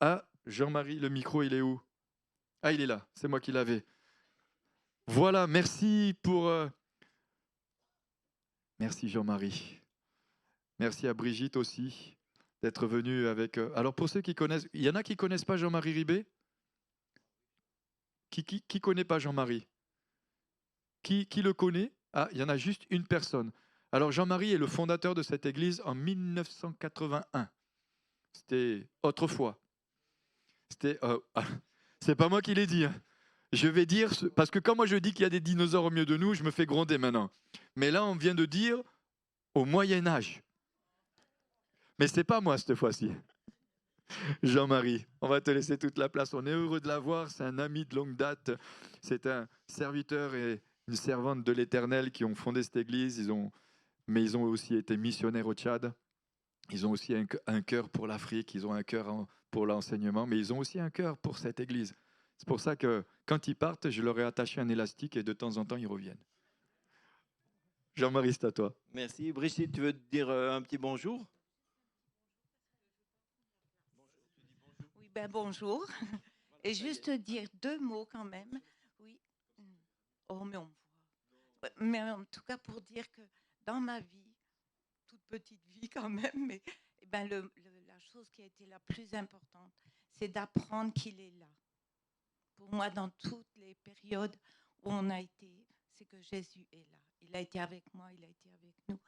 Ah, Jean-Marie, le micro, il est où? Ah, il est là, c'est moi qui l'avais. Voilà, merci pour... Merci Jean-Marie. Merci à Brigitte aussi d'être venue avec... Alors pour ceux qui connaissent, il y en a qui connaissent pas Jean-Marie Ribé? Qui connaît pas Jean-Marie? Qui le connaît? Ah, il y en a juste une personne. Alors Jean-Marie est le fondateur de cette église en 1981. C'était autrefois. C'était... c'est pas moi qui l'ai dit, hein. Je vais dire... Parce que quand moi je dis qu'il y a des dinosaures au milieu de nous, je me fais gronder maintenant. Mais là, on vient de dire au Moyen Âge. Mais c'est pas moi cette fois-ci. Jean-Marie, on va te laisser toute la place. On est heureux de l'avoir. C'est un ami de longue date. C'est un serviteur et une servante de l'Éternel qui ont fondé cette église. Mais ils ont aussi été missionnaires au Tchad. Ils ont aussi un cœur pour l'Afrique. Ils ont un cœur pour l'enseignement. Mais ils ont aussi un cœur pour cette église. C'est pour ça que quand ils partent, je leur ai attaché un élastique et de temps en temps, ils reviennent. Jean-Marie, c'est à toi. Merci. Brigitte, tu veux dire un petit bonjour? Oui, ben bonjour. Et juste dire deux mots quand même. Oui. Oh, mais on me voit. Ouais, mais en tout cas, pour dire que dans ma vie, toute petite vie quand même, mais eh ben la chose qui a été la plus importante, c'est d'apprendre qu'il est là. Pour moi, dans toutes les périodes où on a été, c'est que Jésus est là. Il a été avec moi, il a été avec nous.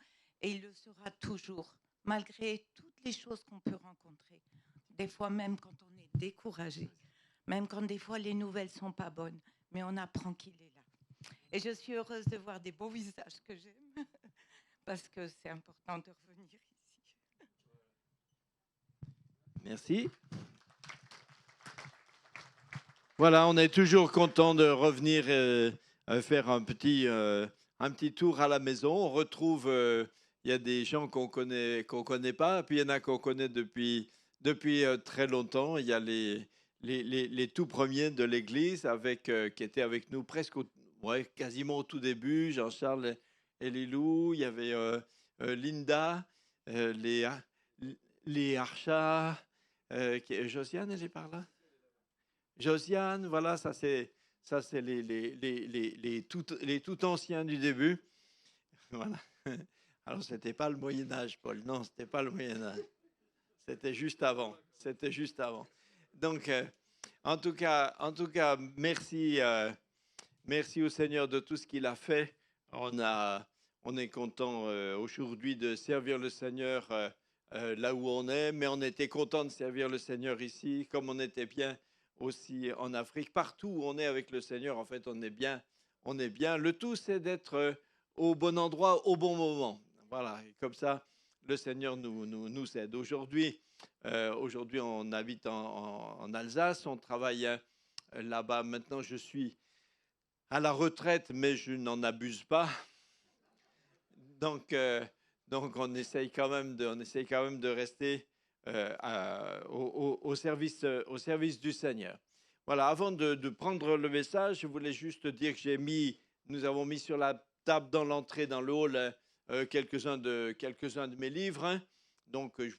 Et il le sera toujours, malgré toutes les choses qu'on peut rencontrer. Des fois même quand on est découragé, même quand des fois les nouvelles ne sont pas bonnes, mais on apprend qu'il est là. Et je suis heureuse de voir des beaux visages que j'aime, parce que c'est important de revenir ici. Merci. Voilà, on est toujours content de revenir faire un petit tour à la maison. On retrouve, il y a des gens qu'on connaît pas, puis il y en a qu'on connaît depuis très longtemps. Il y a les tout premiers de l'Église qui étaient avec nous presque, ouais, quasiment au tout début. Jean-Charles et Lilou, il y avait Linda, Léa, les Archa, Josiane, elle est par là. Josiane, voilà, ça c'est les tout anciens du début. Voilà. Alors, c'était pas le Moyen Âge, Paul. Non, c'était pas le Moyen Âge. C'était juste avant. C'était juste avant. Donc, en tout cas, merci, merci au Seigneur de tout ce qu'il a fait. On est content aujourd'hui de servir le Seigneur là où on est, mais on était content de servir le Seigneur ici, comme on était bien aussi en Afrique. Partout où on est avec le Seigneur, en fait, on est bien. On est bien. Le tout, c'est d'être au bon endroit, au bon moment. Voilà, et comme ça, le Seigneur nous aide. Aujourd'hui, on habite en Alsace, on travaille là-bas. Maintenant, je suis à la retraite, mais je n'en abuse pas. Donc, on essaye quand même de rester au service du Seigneur. Voilà, avant de prendre le message, je voulais juste dire que nous avons mis sur la table dans l'entrée, dans le hall, quelques-uns de mes livres, hein. Donc, je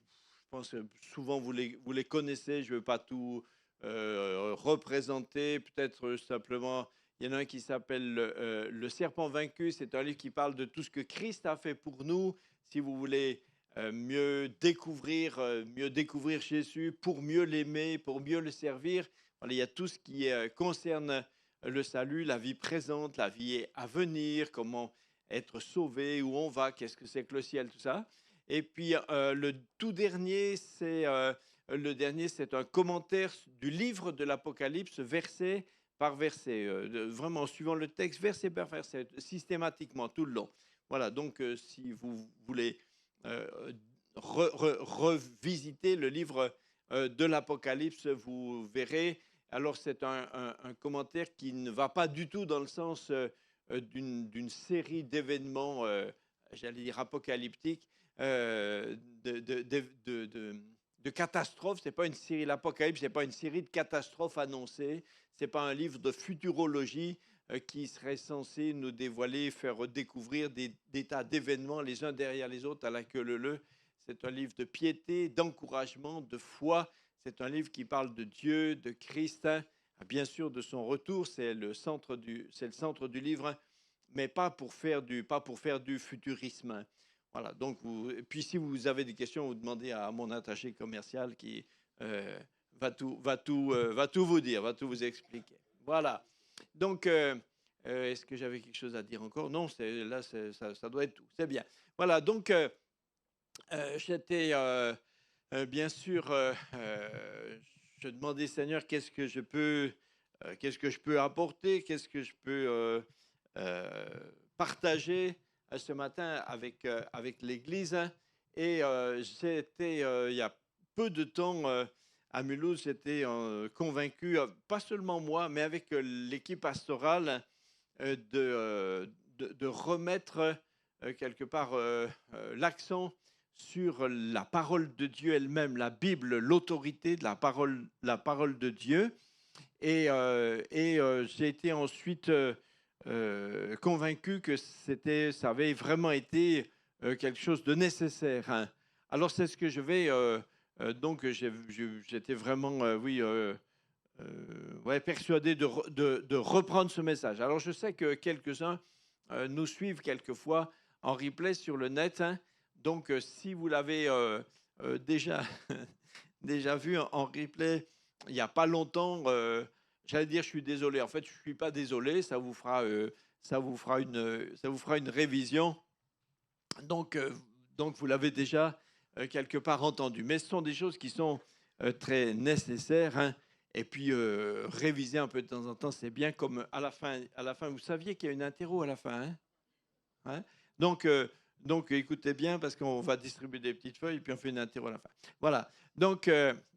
pense que souvent vous les connaissez. Je ne veux pas tout représenter. Peut-être simplement, il y en a un qui s'appelle Le serpent vaincu. C'est un livre qui parle de tout ce que Christ a fait pour nous. Si vous voulez mieux découvrir Jésus, pour mieux l'aimer, pour mieux le servir, voilà, il y a tout ce qui concerne le salut, la vie présente, la vie à venir, comment être sauvé, où on va, qu'est-ce que c'est que le ciel, tout ça. Et puis le tout dernier, c'est un commentaire du livre de l'Apocalypse, verset par verset, vraiment suivant le texte, verset par verset, systématiquement, tout le long. Voilà, donc si vous voulez revisiter le livre de l'Apocalypse, vous verrez. Alors, c'est un commentaire qui ne va pas du tout dans le sens d'une série d'événements, j'allais dire apocalyptiques, de catastrophes. Ce n'est pas une série, l'Apocalypse, ce n'est pas une série de catastrophes annoncées. Ce n'est pas un livre de futurologie qui serait censé nous dévoiler, faire découvrir des tas d'événements les uns derrière les autres à la queue leu leu. C'est un livre de piété, d'encouragement, de foi. C'est un livre qui parle de Dieu, de Christ, hein, bien sûr de son retour, c'est le centre du livre, mais pas pour faire du futurisme, hein. Voilà, donc et puis si vous avez des questions, vous demandez à mon attaché commercial qui euh, va tout vous dire, va tout vous expliquer. Voilà. Donc, est-ce que j'avais quelque chose à dire encore? Non, ça doit être tout. C'est bien. Voilà, donc j'étais bien sûr, je demandais, Seigneur, qu'est-ce que je peux apporter, qu'est-ce que je peux euh, partager ce matin avec l'Église, hein. Et j'étais, il y a peu de temps, à Mulhouse, j'étais convaincu, pas seulement moi, mais avec l'équipe pastorale, de remettre quelque part l'accent sur la parole de Dieu elle-même, la Bible, l'autorité de la parole de Dieu. Et j'ai été ensuite convaincu que ça avait vraiment été quelque chose de nécessaire, hein. Alors c'est ce que je vais donc j'étais vraiment oui ouais, persuadé de reprendre ce message. Alors je sais que quelques-uns nous suivent quelquefois en replay sur le net, hein. Donc si vous l'avez déjà déjà vu en replay il n'y a pas longtemps, j'allais dire je suis désolé. En fait, je ne suis pas désolé. Ça vous fera une révision. Donc, donc vous l'avez déjà quelque part entendu. Mais ce sont des choses qui sont très nécessaires, hein. Et puis, réviser un peu de temps en temps, c'est bien. Comme à la fin, vous saviez qu'il y a une interro à la fin, hein? Hein. Donc, écoutez bien parce qu'on va distribuer des petites feuilles et puis on fait une interro à la fin. Voilà. Donc,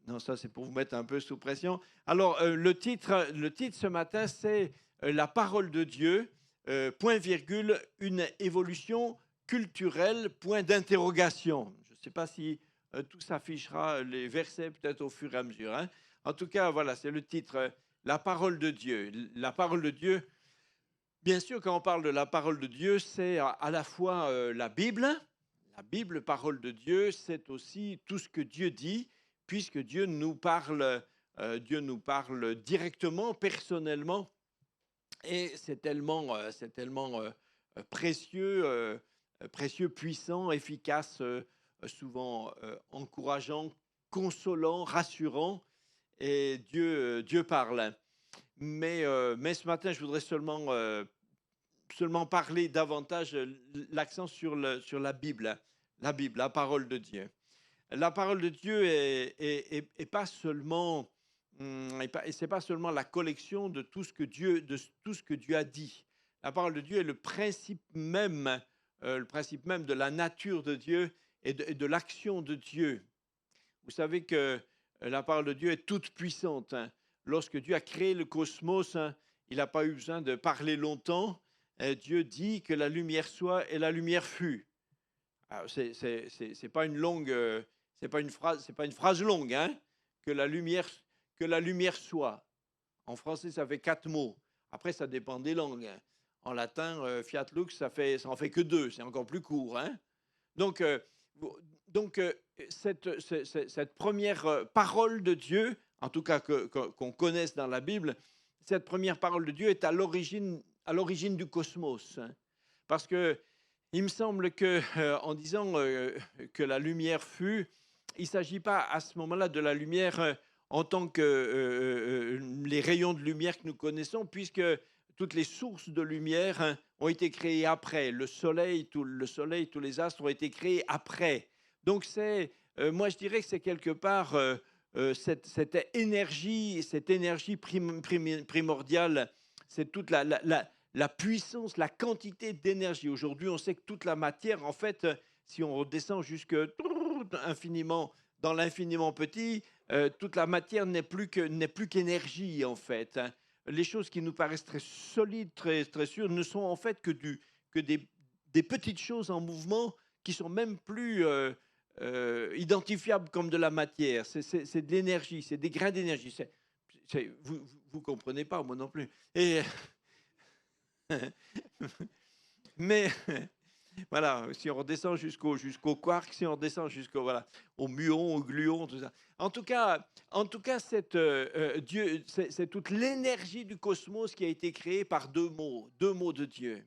non, ça c'est pour vous mettre un peu sous pression. Alors, le titre ce matin, c'est La parole de Dieu, point virgule, une évolution culturelle, point d'interrogation. Je ne sais pas si tout s'affichera, les versets peut-être au fur et à mesure, hein. En tout cas, voilà, c'est le titre, La parole de Dieu. La parole de Dieu. Bien sûr, quand on parle de la parole de Dieu, c'est à la fois la Bible, parole de Dieu, c'est aussi tout ce que Dieu dit, puisque Dieu nous parle directement, personnellement, et c'est tellement précieux, précieux, puissant, efficace, souvent encourageant, consolant, rassurant, et Dieu parle. Mais ce matin, je voudrais seulement parler davantage l'accent sur la Bible, la parole de Dieu. La parole de Dieu est pas seulement, et c'est pas seulement la collection de tout ce que Dieu a dit. La parole de Dieu est le principe même de la nature de Dieu et de l'action de Dieu. Vous savez que la parole de Dieu est toute puissante, hein. Lorsque Dieu a créé le cosmos, hein, il n'a pas eu besoin de parler longtemps. Dieu dit que la lumière soit et la lumière fut. C'est pas une longue, c'est pas une phrase longue, hein, que la lumière soit. En français, ça fait 4 mots. Après, ça dépend des langues, hein. En latin, fiat lux, ça en fait que 2. C'est encore plus court, hein. Donc, donc cette première parole de Dieu, en tout cas qu'on connaisse dans la Bible, cette première parole de Dieu est à l'origine du cosmos, hein. Parce que il me semble que en disant que la lumière fut, il ne s'agit pas à ce moment-là de la lumière en tant que les rayons de lumière que nous connaissons, puisque toutes les sources de lumière, hein, ont été créées après. Le soleil, tous les astres ont été créés après. Donc moi je dirais que c'est quelque part cette énergie primordiale, c'est toute la puissance, la quantité d'énergie. Aujourd'hui, on sait que toute la matière, en fait, si on redescend jusque infiniment, dans l'infiniment petit, toute la matière n'est plus qu'énergie, en fait, hein. Les choses qui nous paraissent très solides, très, très sûres, ne sont en fait que des petites choses en mouvement qui sont même plus identifiables comme de la matière. C'est de l'énergie, c'est des grains d'énergie. Vous ne comprenez pas, moi non plus. Mais Voilà, si on redescend jusqu'au quark, si on redescend au muon, au gluon, tout ça. En tout cas, Dieu, c'est toute l'énergie du cosmos qui a été créée par deux mots de Dieu.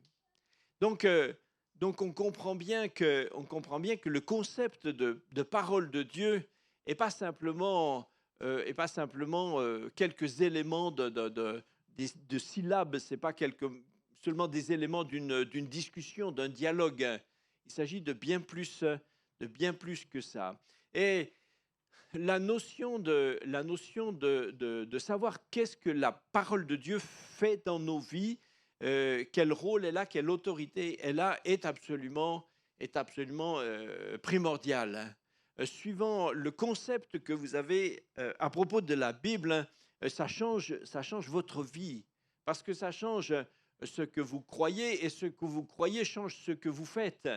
Donc, on comprend bien que le concept de parole de Dieu n'est pas simplement, quelques éléments de syllabes, c'est pas seulement des éléments d'une discussion, d'un dialogue. Il s'agit de bien plus que ça. Et la notion de savoir qu'est-ce que la parole de Dieu fait dans nos vies, quel rôle elle a, quelle autorité elle a, est absolument primordial. Suivant le concept que vous avez à propos de la Bible, ça change votre vie, parce que ça change ce que vous croyez, et ce que vous croyez change ce que vous faites.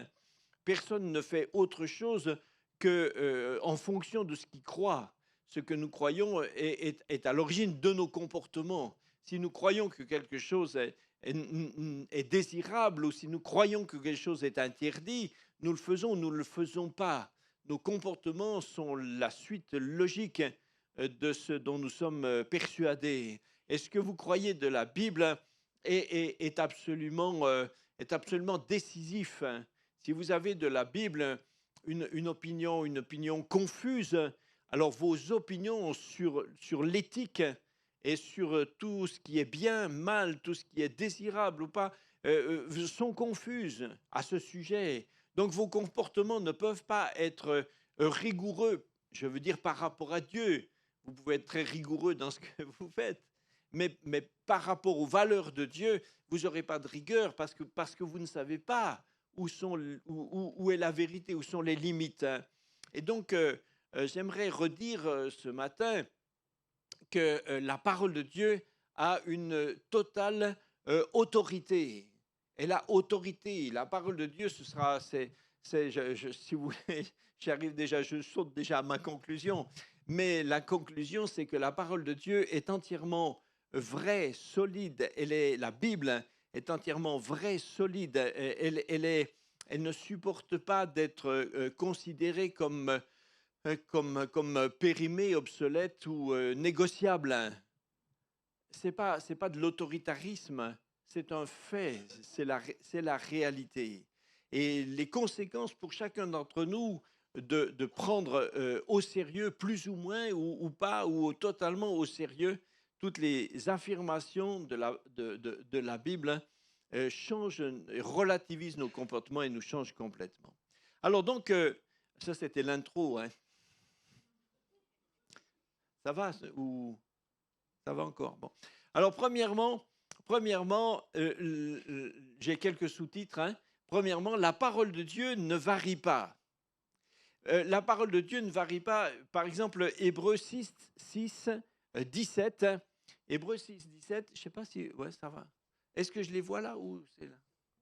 Personne ne fait autre chose que en fonction de ce qu'il croit. Ce que nous croyons est à l'origine de nos comportements. Si nous croyons que quelque chose est désirable, ou si nous croyons que quelque chose est interdit, nous le faisons ou nous ne le faisons pas. Nos comportements sont la suite logique de ce dont nous sommes persuadés. Et ce que vous croyez de la Bible est absolument décisif. Si vous avez de la Bible une opinion confuse, alors vos opinions sur l'éthique et sur tout ce qui est bien, mal, tout ce qui est désirable ou pas, sont confuses à ce sujet. Donc vos comportements ne peuvent pas être rigoureux, je veux dire par rapport à Dieu. Vous pouvez être très rigoureux dans ce que vous faites, mais par rapport aux valeurs de Dieu, vous n'aurez pas de rigueur parce que vous ne savez pas où est la vérité, où sont les limites. Et donc, j'aimerais redire ce matin que la parole de Dieu a une totale autorité. Elle a autorité. La parole de Dieu, si vous voulez, je saute déjà à ma conclusion. Mais la conclusion, c'est que la parole de Dieu est entièrement vraie, solide. La Bible est entièrement vraie, solide. Elle ne supporte pas d'être considérée comme périmée, obsolète ou négociable. C'est pas de l'autoritarisme, c'est un fait, c'est la réalité. Et les conséquences pour chacun d'entre nous de prendre au sérieux, plus ou moins, ou pas, ou totalement au sérieux, toutes les affirmations de la Bible changent, relativisent nos comportements et nous changent complètement. Alors donc, ça c'était l'intro. Hein. Ça va ou ça va encore? Bon. Alors premièrement, j'ai quelques sous-titres. Hein. Premièrement, la parole de Dieu ne varie pas. La parole de Dieu ne varie pas. Par exemple, Hébreux 6, 17. Hébreux 6, 17, je ne sais pas si... Ouais, ça va. Est-ce que je les vois là ou c'est là?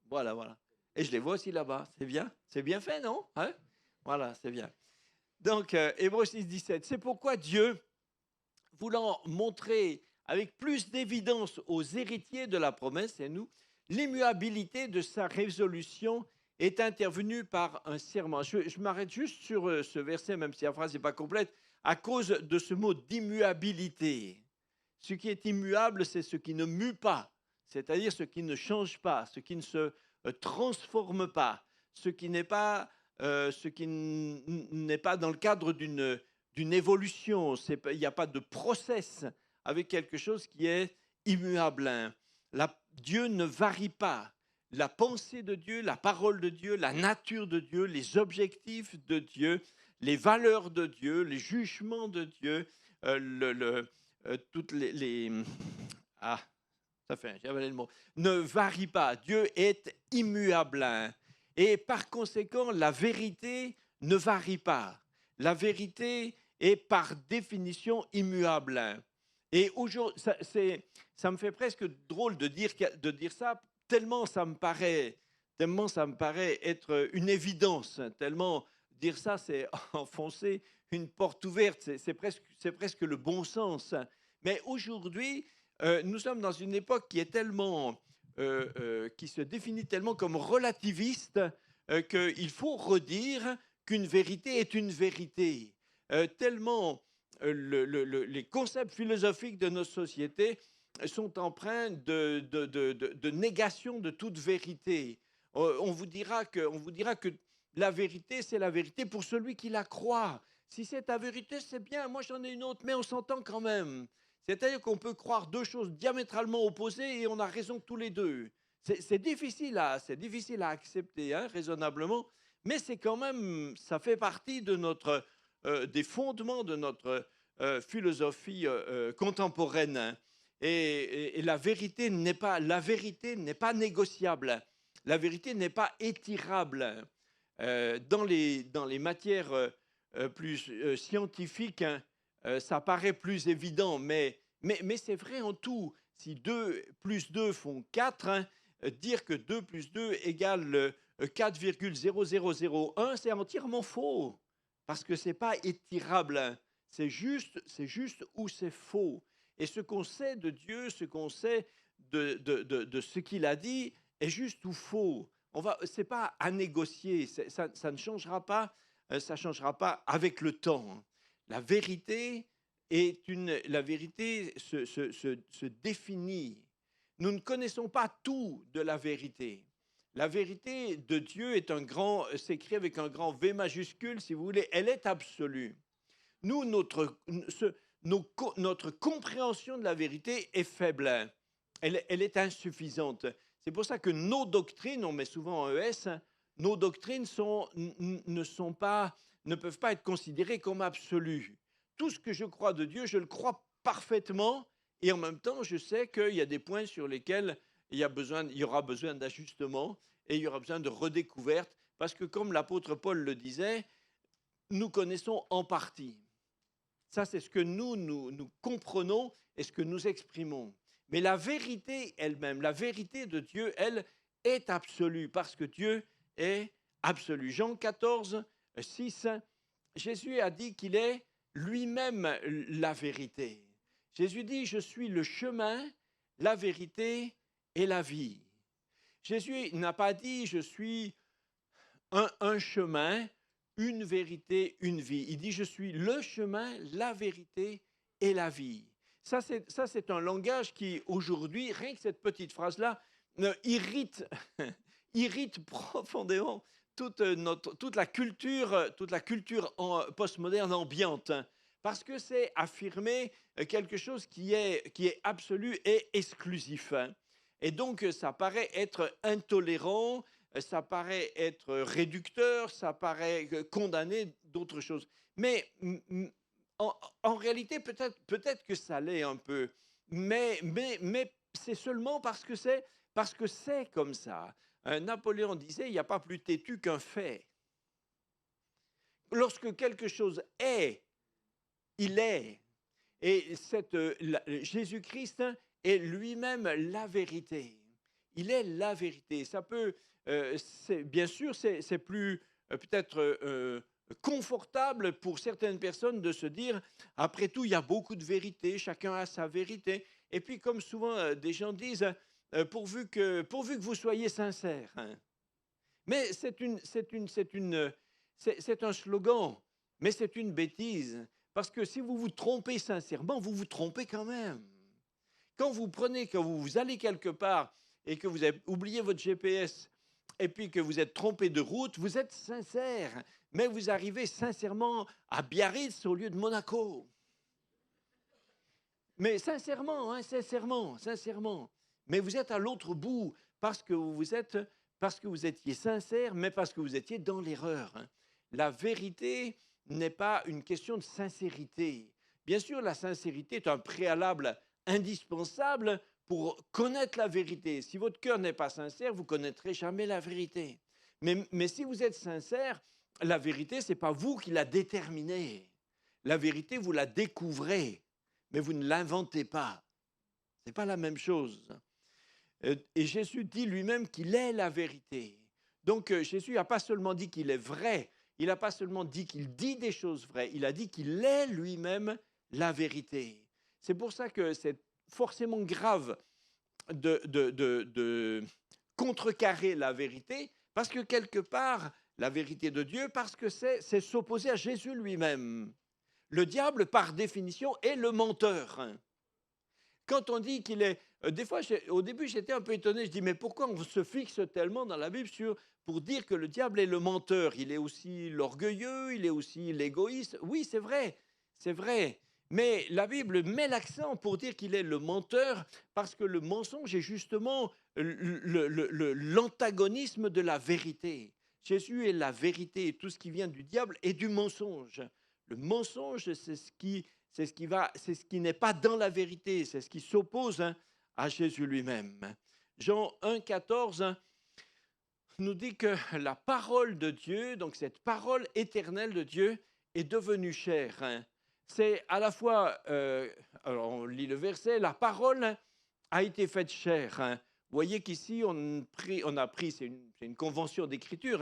Voilà. Et je les vois aussi là-bas. C'est bien? C'est bien fait, non? Hein? Voilà, c'est bien. Donc, Hébreux 6, 17. C'est pourquoi Dieu, voulant montrer avec plus d'évidence aux héritiers de la promesse, et nous, l'immuabilité de sa résolution est intervenue par un serment. Je m'arrête juste sur ce verset, même si la phrase n'est pas complète, à cause de ce mot d'immuabilité. Ce qui est immuable, c'est ce qui ne mue pas, c'est-à-dire ce qui ne change pas, ce qui ne se transforme pas, ce qui n'est pas dans le cadre d'une évolution. Il n'y a pas de process avec quelque chose qui est immuable. Dieu ne varie pas. La pensée de Dieu, la parole de Dieu, la nature de Dieu, les objectifs de Dieu, les valeurs de Dieu, les jugements de Dieu, toutes les j'avais le mot, ne varie pas. Dieu est immuable. Et par conséquent, la vérité ne varie pas. La vérité est par définition immuable. Et aujourd'hui, ça me fait presque drôle de dire ça, tellement ça me paraît être une évidence. Tellement dire ça, c'est enfoncer une porte ouverte. C'est presque le bon sens. Mais aujourd'hui, nous sommes dans une époque qui est tellement, qui se définit tellement comme relativiste qu'il faut redire qu'une vérité est une vérité. Tellement les concepts philosophiques de nos sociétés sont empreints de négation de toute vérité. On vous dira que la vérité, c'est la vérité pour celui qui la croit. Si c'est ta vérité, c'est bien. Moi, j'en ai une autre, mais on s'entend quand même. C'est-à-dire qu'on peut croire deux choses diamétralement opposées et on a raison tous les deux. C'est difficile à accepter, hein, raisonnablement, mais c'est quand même, ça fait partie de des fondements de notre philosophie contemporaine. Hein. Et la vérité n'est pas négociable. La vérité n'est pas étirable. Dans les matières plus scientifiques, hein, ça paraît plus évident, mais c'est vrai en tout. Si 2 plus 2 font 4, hein, dire que 2 plus 2 égale 4,0001, c'est entièrement faux, parce que ce n'est pas étirable. Hein. C'est juste ou c'est faux. Et ce qu'on sait de Dieu, ce qu'on sait de ce qu'il a dit, est juste ou faux. Ce n'est pas à négocier, ça ne changera pas, ça changera pas avec le temps. La vérité se définit. Nous ne connaissons pas tout de la vérité. La vérité de Dieu s'écrit avec un grand V majuscule, si vous voulez, elle est absolue. Nous, notre compréhension de la vérité est faible, elle est insuffisante. C'est pour ça que nos doctrines, on met souvent en ES, nos doctrines ne peuvent pas être considérées comme absolues. Tout ce que je crois de Dieu, je le crois parfaitement, et en même temps, je sais qu'il y a des points sur lesquels il y aura besoin d'ajustement et il y aura besoin de redécouverte, parce que comme l'apôtre Paul le disait, nous connaissons en partie. Ça, c'est ce que nous comprenons et ce que nous exprimons. Mais la vérité elle-même, la vérité de Dieu, elle, est absolue, parce que Dieu est absolu. Jean 14, 6, Jésus a dit qu'il est lui-même la vérité. Jésus dit, je suis le chemin, la vérité et la vie. Jésus n'a pas dit, je suis un chemin, une vérité, une vie. Il dit, je suis le chemin, la vérité et la vie. Ça, c'est un langage qui, aujourd'hui, rien que cette petite phrase-là, irrite profondément toute la culture postmoderne ambiante. Parce que c'est affirmer quelque chose qui est absolu et exclusif. Et donc, ça paraît être intolérant, ça paraît être réducteur, ça paraît condamner d'autres choses. Mais en réalité, peut-être que ça l'est un peu. Mais c'est seulement parce que c'est comme ça. Napoléon disait, il n'y a pas plus têtu qu'un fait. Lorsque quelque chose est, il est. Et Jésus-Christ est lui-même la vérité. Il est la vérité. Ça peut, bien sûr, c'est plus peut-être confortable pour certaines personnes de se dire, après tout, il y a beaucoup de vérité, chacun a sa vérité. Et puis, comme souvent des gens disent, pourvu que vous soyez sincère. Hein. Mais c'est un slogan, mais c'est une bêtise. Parce que si vous vous trompez sincèrement, vous vous trompez quand même. Quand vous allez quelque part et que vous avez oublié votre GPS et puis que vous êtes trompé de route, vous êtes sincère, mais vous arrivez sincèrement à Biarritz au lieu de Monaco. Mais sincèrement, hein, sincèrement. Mais vous êtes à l'autre bout parce que vous étiez sincère, mais parce que vous étiez dans l'erreur. Hein. La vérité n'est pas une question de sincérité. Bien sûr, la sincérité est un préalable indispensable pour connaître la vérité. Si votre cœur n'est pas sincère, vous ne connaîtrez jamais la vérité. Mais si vous êtes sincère, la vérité, ce n'est pas vous qui la déterminez. La vérité, vous la découvrez, mais vous ne l'inventez pas. Ce n'est pas la même chose. Et Jésus dit lui-même qu'il est la vérité. Donc Jésus n'a pas seulement dit qu'il est vrai, il n'a pas seulement dit qu'il dit des choses vraies, il a dit qu'il est lui-même la vérité. C'est pour ça que c'est forcément grave de contrecarrer la vérité, Parce que quelque part, la vérité de Dieu, parce que c'est s'opposer à Jésus lui-même. Le diable, par définition, est le menteur. Quand on dit qu'il est... des fois, au début, j'étais un peu étonné. Je dis, mais pourquoi on se fixe tellement dans la Bible pour dire que le diable est le menteur? Il est aussi l'orgueilleux, il est aussi l'égoïste. Oui, c'est vrai, c'est vrai. Mais la Bible met l'accent pour dire qu'il est le menteur parce que le mensonge est justement l'antagonisme de la vérité. Jésus est la vérité et tout ce qui vient du diable est du mensonge. Le mensonge, c'est ce qui n'est pas dans la vérité, c'est ce qui s'oppose à Jésus lui-même. Jean 1,14 nous dit que la parole de Dieu, donc cette parole éternelle de Dieu, est devenue chair. C'est à la fois, alors on lit le verset, la parole a été faite chair. Vous voyez qu'ici, on a pris, c'est une convention d'écriture,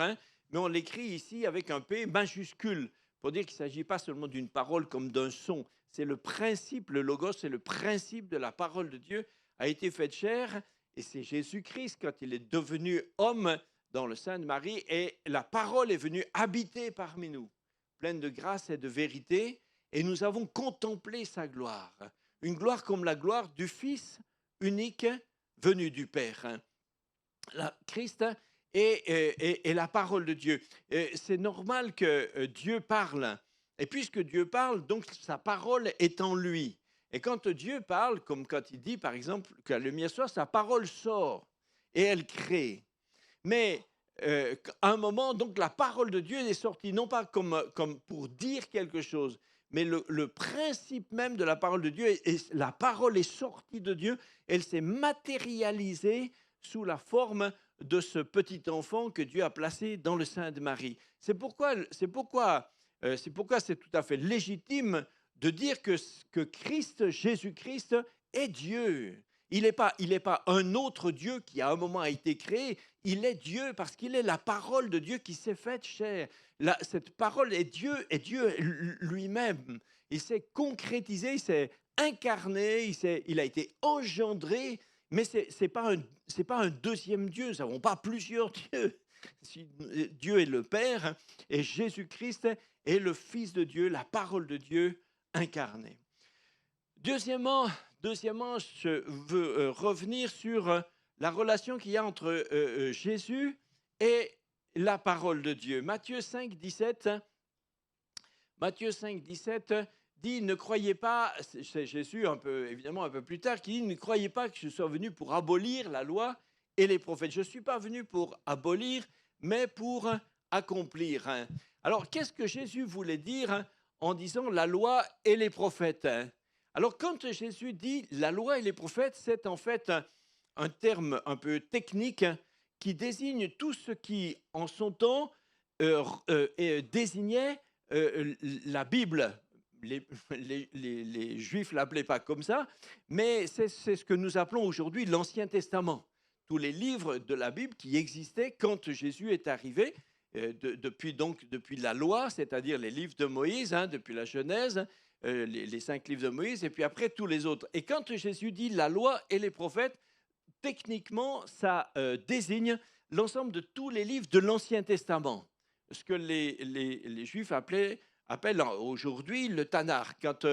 mais on l'écrit ici avec un P majuscule, pour dire qu'il ne s'agit pas seulement d'une parole comme d'un son. C'est le principe, le logos, c'est le principe de la parole de Dieu, a été faite chair, et c'est Jésus-Christ, quand il est devenu homme dans le sein de Marie, et la parole est venue habiter parmi nous, pleine de grâce et de vérité, et nous avons contemplé sa gloire, une gloire comme la gloire du Fils unique venu du Père. Christ est la parole de Dieu. C'est normal que Dieu parle. Et puisque Dieu parle, donc sa parole est en lui. Et quand Dieu parle, comme quand il dit par exemple que la lumière soit, sa parole sort et elle crée. Mais à un moment, donc la parole de Dieu est sortie, non pas comme pour dire quelque chose, mais le principe même de la parole de Dieu, la parole est sortie de Dieu, elle s'est matérialisée sous la forme de ce petit enfant que Dieu a placé dans le sein de Marie. C'est pourquoi c'est tout à fait légitime de dire que Christ, Jésus-Christ, est Dieu. Il n'est pas un autre Dieu qui à un moment a été créé, il est Dieu parce qu'il est la parole de Dieu qui s'est faite chair. Cette parole est Dieu lui-même. Il s'est concrétisé, il s'est incarné, il a été engendré, mais ce n'est pas un deuxième Dieu, nous n'avons pas plusieurs dieux. Dieu est le Père et Jésus-Christ est le Fils de Dieu, la parole de Dieu incarnée. Deuxièmement, je veux revenir sur la relation qu'il y a entre Jésus et la parole de Dieu. Matthieu 5, 17 dit, ne croyez pas, c'est Jésus évidemment un peu plus tard, qui dit, ne croyez pas que je sois venu pour abolir la loi et les prophètes. Je ne suis pas venu pour abolir, mais pour accomplir. Alors, qu'est-ce que Jésus voulait dire en disant la loi et les prophètes? Alors, quand Jésus dit la loi et les prophètes, c'est en fait un terme un peu technique qui désigne tout ce qui, en son temps, désignait la Bible. Les Juifs ne l'appelaient pas comme ça, mais c'est ce que nous appelons aujourd'hui l'Ancien Testament. Tous les livres de la Bible qui existaient quand Jésus est arrivé, depuis la loi, c'est-à-dire les livres de Moïse, depuis la Genèse, les 5 livres de Moïse, et puis après tous les autres. Et quand Jésus dit la loi et les prophètes, techniquement, ça désigne l'ensemble de tous les livres de l'Ancien Testament, ce que les Juifs appellent aujourd'hui le Tanakh. Quand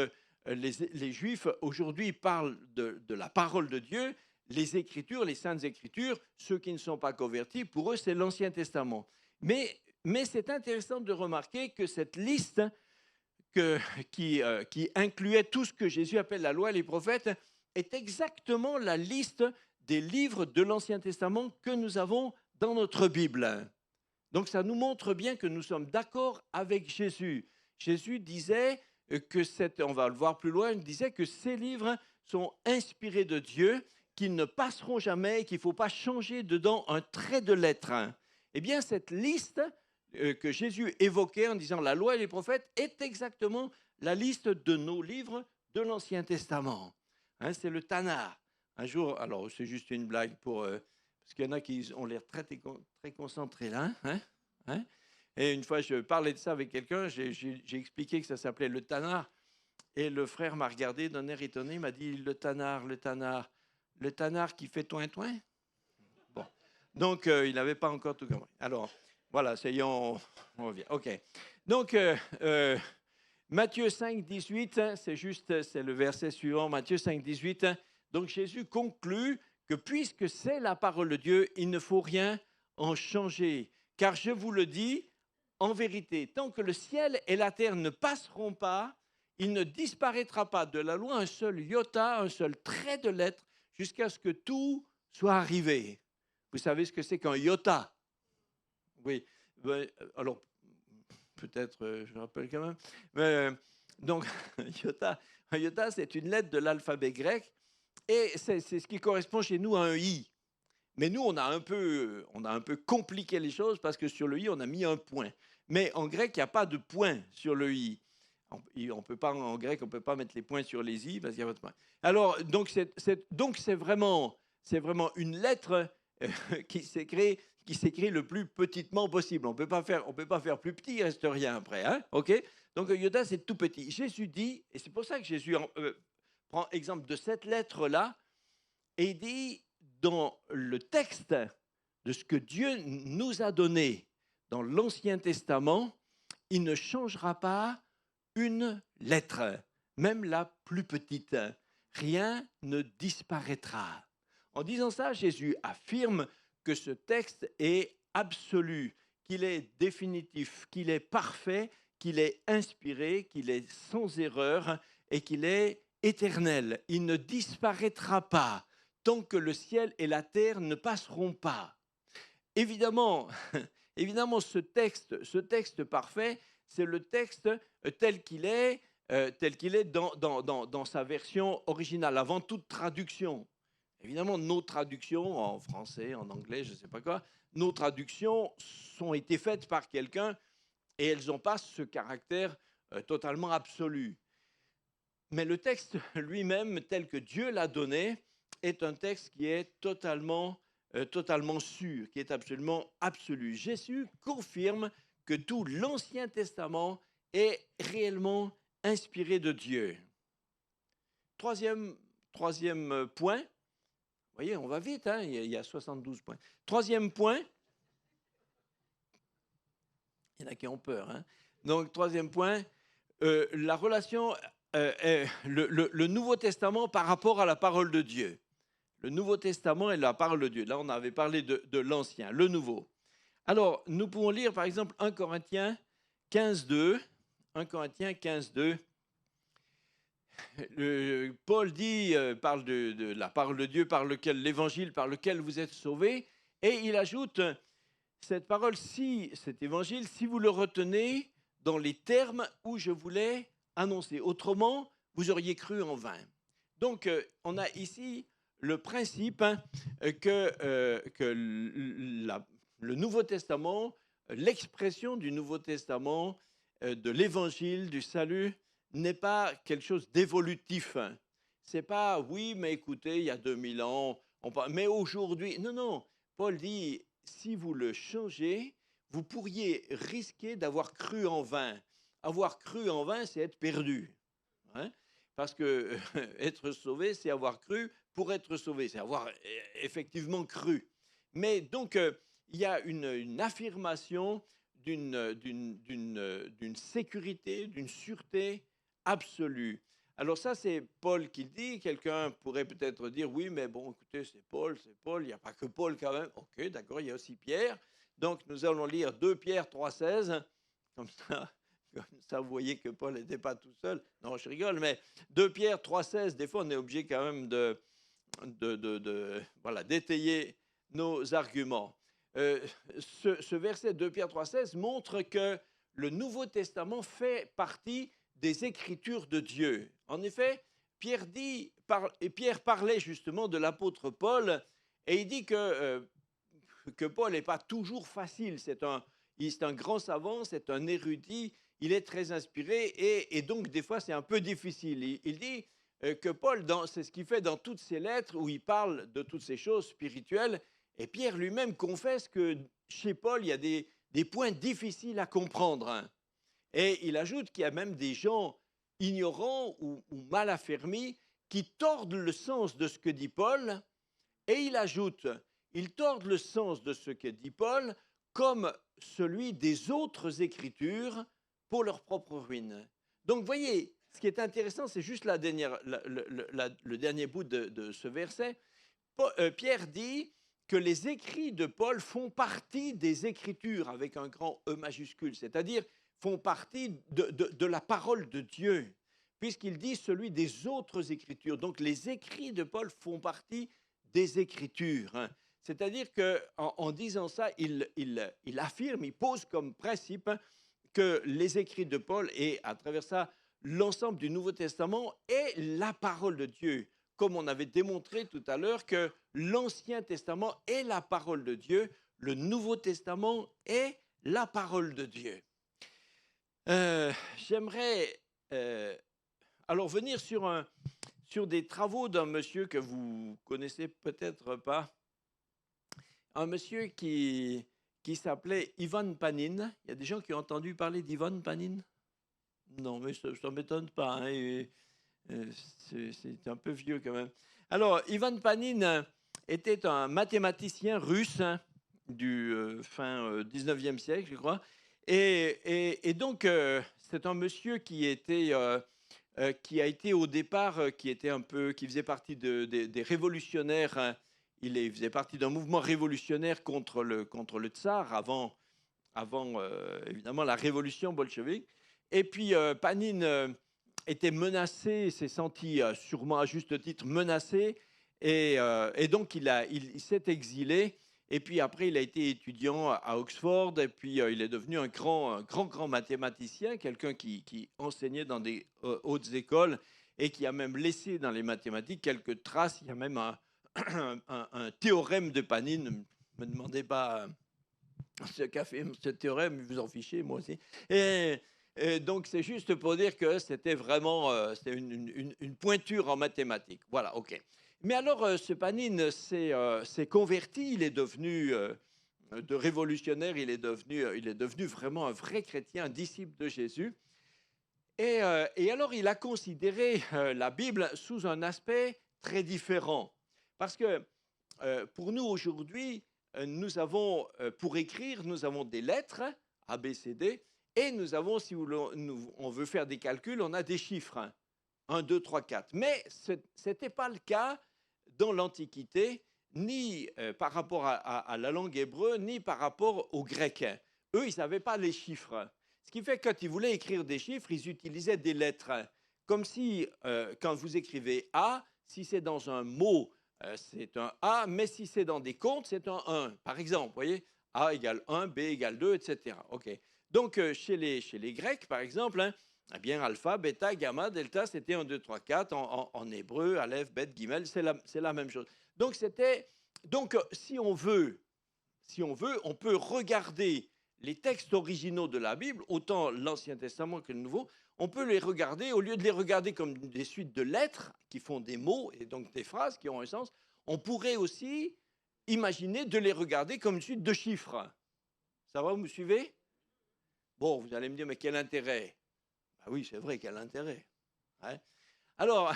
les Juifs aujourd'hui parlent de la parole de Dieu, les Écritures, les Saintes Écritures, ceux qui ne sont pas convertis, pour eux, c'est l'Ancien Testament. Mais c'est intéressant de remarquer que cette liste qui incluait tout ce que Jésus appelle la loi et les prophètes est exactement la liste des livres de l'Ancien Testament que nous avons dans notre Bible. Donc ça nous montre bien que nous sommes d'accord avec Jésus. Jésus disait on va le voir plus loin, il disait que ces livres sont inspirés de Dieu, qu'ils ne passeront jamais et qu'il ne faut pas changer dedans un trait de lettre. Eh bien, cette liste que Jésus évoquait en disant la loi et les prophètes est exactement la liste de nos livres de l'Ancien Testament. C'est le Tanakh. Un jour, alors c'est juste une blague parce qu'il y en a qui ont l'air très concentrés là. Et une fois, je parlais de ça avec quelqu'un, j'ai expliqué que ça s'appelait le Tanakh. Et le frère m'a regardé d'un air étonné, il m'a dit le Tanakh qui fait toin-toin. Bon. Donc, il n'avait pas encore tout compris. Alors, voilà, on revient. OK. Donc, Matthieu 5, 18, c'est le verset suivant, Matthieu 5, 18. Donc, Jésus conclut que puisque c'est la parole de Dieu, il ne faut rien en changer. Car je vous le dis, en vérité, tant que le ciel et la terre ne passeront pas, il ne disparaîtra pas de la loi un seul iota, un seul trait de lettre, jusqu'à ce que tout soit arrivé. Vous savez ce que c'est qu'un iota? Oui. Alors, peut-être, je rappelle quand même. Mais, donc, un iota, c'est une lettre de l'alphabet grec et c'est ce qui correspond chez nous à un i. Mais nous, on a un peu compliqué les choses parce que sur le i, on a mis un point. Mais en grec, il n'y a pas de point sur le i. On peut pas, en grec, on ne peut pas mettre les points sur les i parce qu'il n'y a pas de point. Alors, donc, c'est vraiment une lettre qui s'écrit le plus petitement possible. On ne peut pas faire plus petit, il ne reste rien après. Hein, OK? Donc, iota, c'est tout petit. Jésus dit, et c'est pour ça que Jésus prend exemple de cette lettre-là, et il dit, dans le texte de ce que Dieu nous a donné dans l'Ancien Testament, il ne changera pas une lettre, même la plus petite. Rien ne disparaîtra. En disant ça, Jésus affirme que ce texte est absolu, qu'il est définitif, qu'il est parfait, qu'il est inspiré, qu'il est sans erreur et qu'il est éternel. Il ne disparaîtra pas tant que le ciel et la terre ne passeront pas. Évidemment, ce texte parfait, c'est le texte tel qu'il est dans sa version originale, avant toute traduction. Évidemment, nos traductions en français, en anglais, je ne sais pas quoi, nos traductions ont été faites par quelqu'un et elles n'ont pas ce caractère totalement absolu. Mais le texte lui-même, tel que Dieu l'a donné, est un texte qui est totalement sûr, qui est absolument absolu. Jésus confirme que tout l'Ancien Testament est réellement inspiré de Dieu. Troisième point, vous voyez, on va vite, hein, il y a 72 points. Troisième point, il y en a qui ont peur. Hein. Donc, troisième point, la relation, le Nouveau Testament par rapport à la parole de Dieu. Le Nouveau Testament et la parole de Dieu. Là, on avait parlé de l'Ancien, le Nouveau. Alors, nous pouvons lire, par exemple, 1 Corinthiens 15, 2. 1 Corinthiens 15, 2. Paul dit, parle de la parole de Dieu par lequel l'évangile par lequel vous êtes sauvés, et il ajoute cette parole, cet évangile, si vous le retenez dans les termes où je voulais annoncer. Autrement, vous auriez cru en vain. Donc, on a ici le principe que le Nouveau Testament, l'expression du Nouveau Testament, de l'évangile, du salut, n'est pas quelque chose d'évolutif. C'est pas, oui, mais écoutez, il y a 2000 ans, mais aujourd'hui, non. Paul dit, si vous le changez, vous pourriez risquer d'avoir cru en vain. Avoir cru en vain, c'est être perdu. Hein? Parce que être sauvé, c'est avoir cru pour être sauvé, c'est avoir effectivement cru. Mais donc, il y a une affirmation d'une sécurité, d'une sûreté absolue. Alors ça, c'est Paul qui le dit. Quelqu'un pourrait peut-être dire, oui, mais bon, écoutez, c'est Paul, il n'y a pas que Paul quand même. Ok, d'accord, il y a aussi Pierre. Donc, nous allons lire 2 Pierre 3,16, comme ça, vous voyez que Paul n'était pas tout seul. Non, je rigole, mais 2 Pierre 3,16, des fois, on est obligé quand même d'étayer nos arguments. Ce verset 2 Pierre 3,16 montre que le Nouveau Testament fait partie des Écritures de Dieu. En effet, Pierre parlait justement de l'apôtre Paul, et il dit que Paul n'est pas toujours facile. C'est un grand savant, c'est un érudit, il est très inspiré, et donc des fois c'est un peu difficile. Il dit que Paul, c'est ce qu'il fait dans toutes ses lettres où il parle de toutes ces choses spirituelles, et Pierre lui-même confesse que chez Paul, il y a des points difficiles à comprendre. Hein. Et il ajoute qu'il y a même des gens ignorants ou mal affermis qui tordent le sens de ce que dit Paul. Et il ajoute ils tordent le sens de ce que dit Paul comme celui des autres Écritures pour leur propre ruine. Donc, voyez, ce qui est intéressant, c'est juste le dernier bout de ce verset. Pierre dit que les écrits de Paul font partie des Écritures, avec un grand E majuscule, c'est-à-dire font partie de la parole de Dieu, puisqu'il dit celui des autres Écritures. Donc, les écrits de Paul font partie des Écritures. Hein. C'est-à dire qu'en disant ça, il affirme, il pose comme principe que les écrits de Paul et à travers ça, l'ensemble du Nouveau Testament est la parole de Dieu. Comme on avait démontré tout à l'heure que l'Ancien Testament est la parole de Dieu, le Nouveau Testament est la parole de Dieu. J'aimerais alors venir sur des travaux d'un monsieur que vous connaissez peut-être pas, un monsieur qui s'appelait Ivan Panin. Il y a des gens qui ont entendu parler d'Ivan Panin? Non, mais ça ne m'étonne pas. Hein, c'est un peu vieux quand même. Alors, Ivan Panin était un mathématicien russe hein, du fin 19e siècle, je crois. Et donc, c'est un monsieur qui a été au départ, qui faisait partie des révolutionnaires. Hein. Il faisait partie d'un mouvement révolutionnaire contre le tsar avant évidemment la révolution bolchevique. Et puis Panin était menacé, s'est senti sûrement à juste titre menacé, et donc il s'est exilé. Et puis après, il a été étudiant à Oxford, et puis il est devenu un grand mathématicien, quelqu'un qui enseignait dans des hautes écoles et qui a même laissé dans les mathématiques quelques traces. Il y a même un théorème de Panin. Ne me demandez pas ce qu'a fait ce théorème, vous en fichez, moi aussi. Et donc, c'est juste pour dire que c'était vraiment une pointure en mathématiques. Voilà, OK. Mais alors, ce Panin s'est converti, il est devenu de révolutionnaire, il est devenu vraiment un vrai chrétien, un disciple de Jésus. Et alors, il a considéré la Bible sous un aspect très différent. Parce que pour nous, aujourd'hui, nous avons, pour écrire, nous avons des lettres, A, B, C, D, et nous avons, si on veut faire des calculs, on a des chiffres, 1, 2, 3, 4. Mais ce n'était pas le cas dans l'Antiquité, ni par rapport à la langue hébreu, ni par rapport au grec. Eux, ils ne savaient pas les chiffres. Ce qui fait que quand ils voulaient écrire des chiffres, ils utilisaient des lettres. Comme si, quand vous écrivez A, si c'est dans un mot, c'est un A, mais si c'est dans des comptes, c'est un 1. Par exemple, vous voyez, A égale 1, B égale 2, etc. OK. Donc, chez les Grecs, par exemple, hein, eh bien, alpha, bêta, gamma, delta, c'était 1, 2, 3, 4. En hébreu, aleph, bet, gimel, c'est la même chose. Donc, si on veut, on peut regarder les textes originaux de la Bible, autant l'Ancien Testament que le Nouveau, on peut les regarder, au lieu de les regarder comme des suites de lettres qui font des mots et donc des phrases qui ont un sens, on pourrait aussi imaginer de les regarder comme une suite de chiffres. Ça va, vous me suivez? Bon, vous allez me dire, mais quel intérêt? Ben oui, c'est vrai, quel intérêt. Hein? Alors,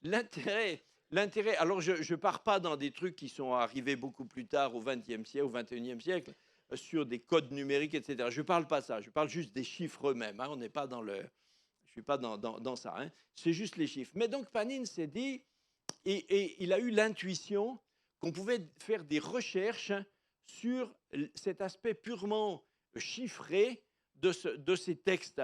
l'intérêt, alors je ne pars pas dans des trucs qui sont arrivés beaucoup plus tard au XXe siècle, au XXIe siècle, sur des codes numériques, etc. Je ne parle pas de ça, je parle juste des chiffres eux-mêmes. Hein. On n'est pas dans le... Je ne suis pas dans ça. Hein. C'est juste les chiffres. Mais donc, Panin s'est dit, et il a eu l'intuition qu'on pouvait faire des recherches sur cet aspect purement chiffré de ces textes.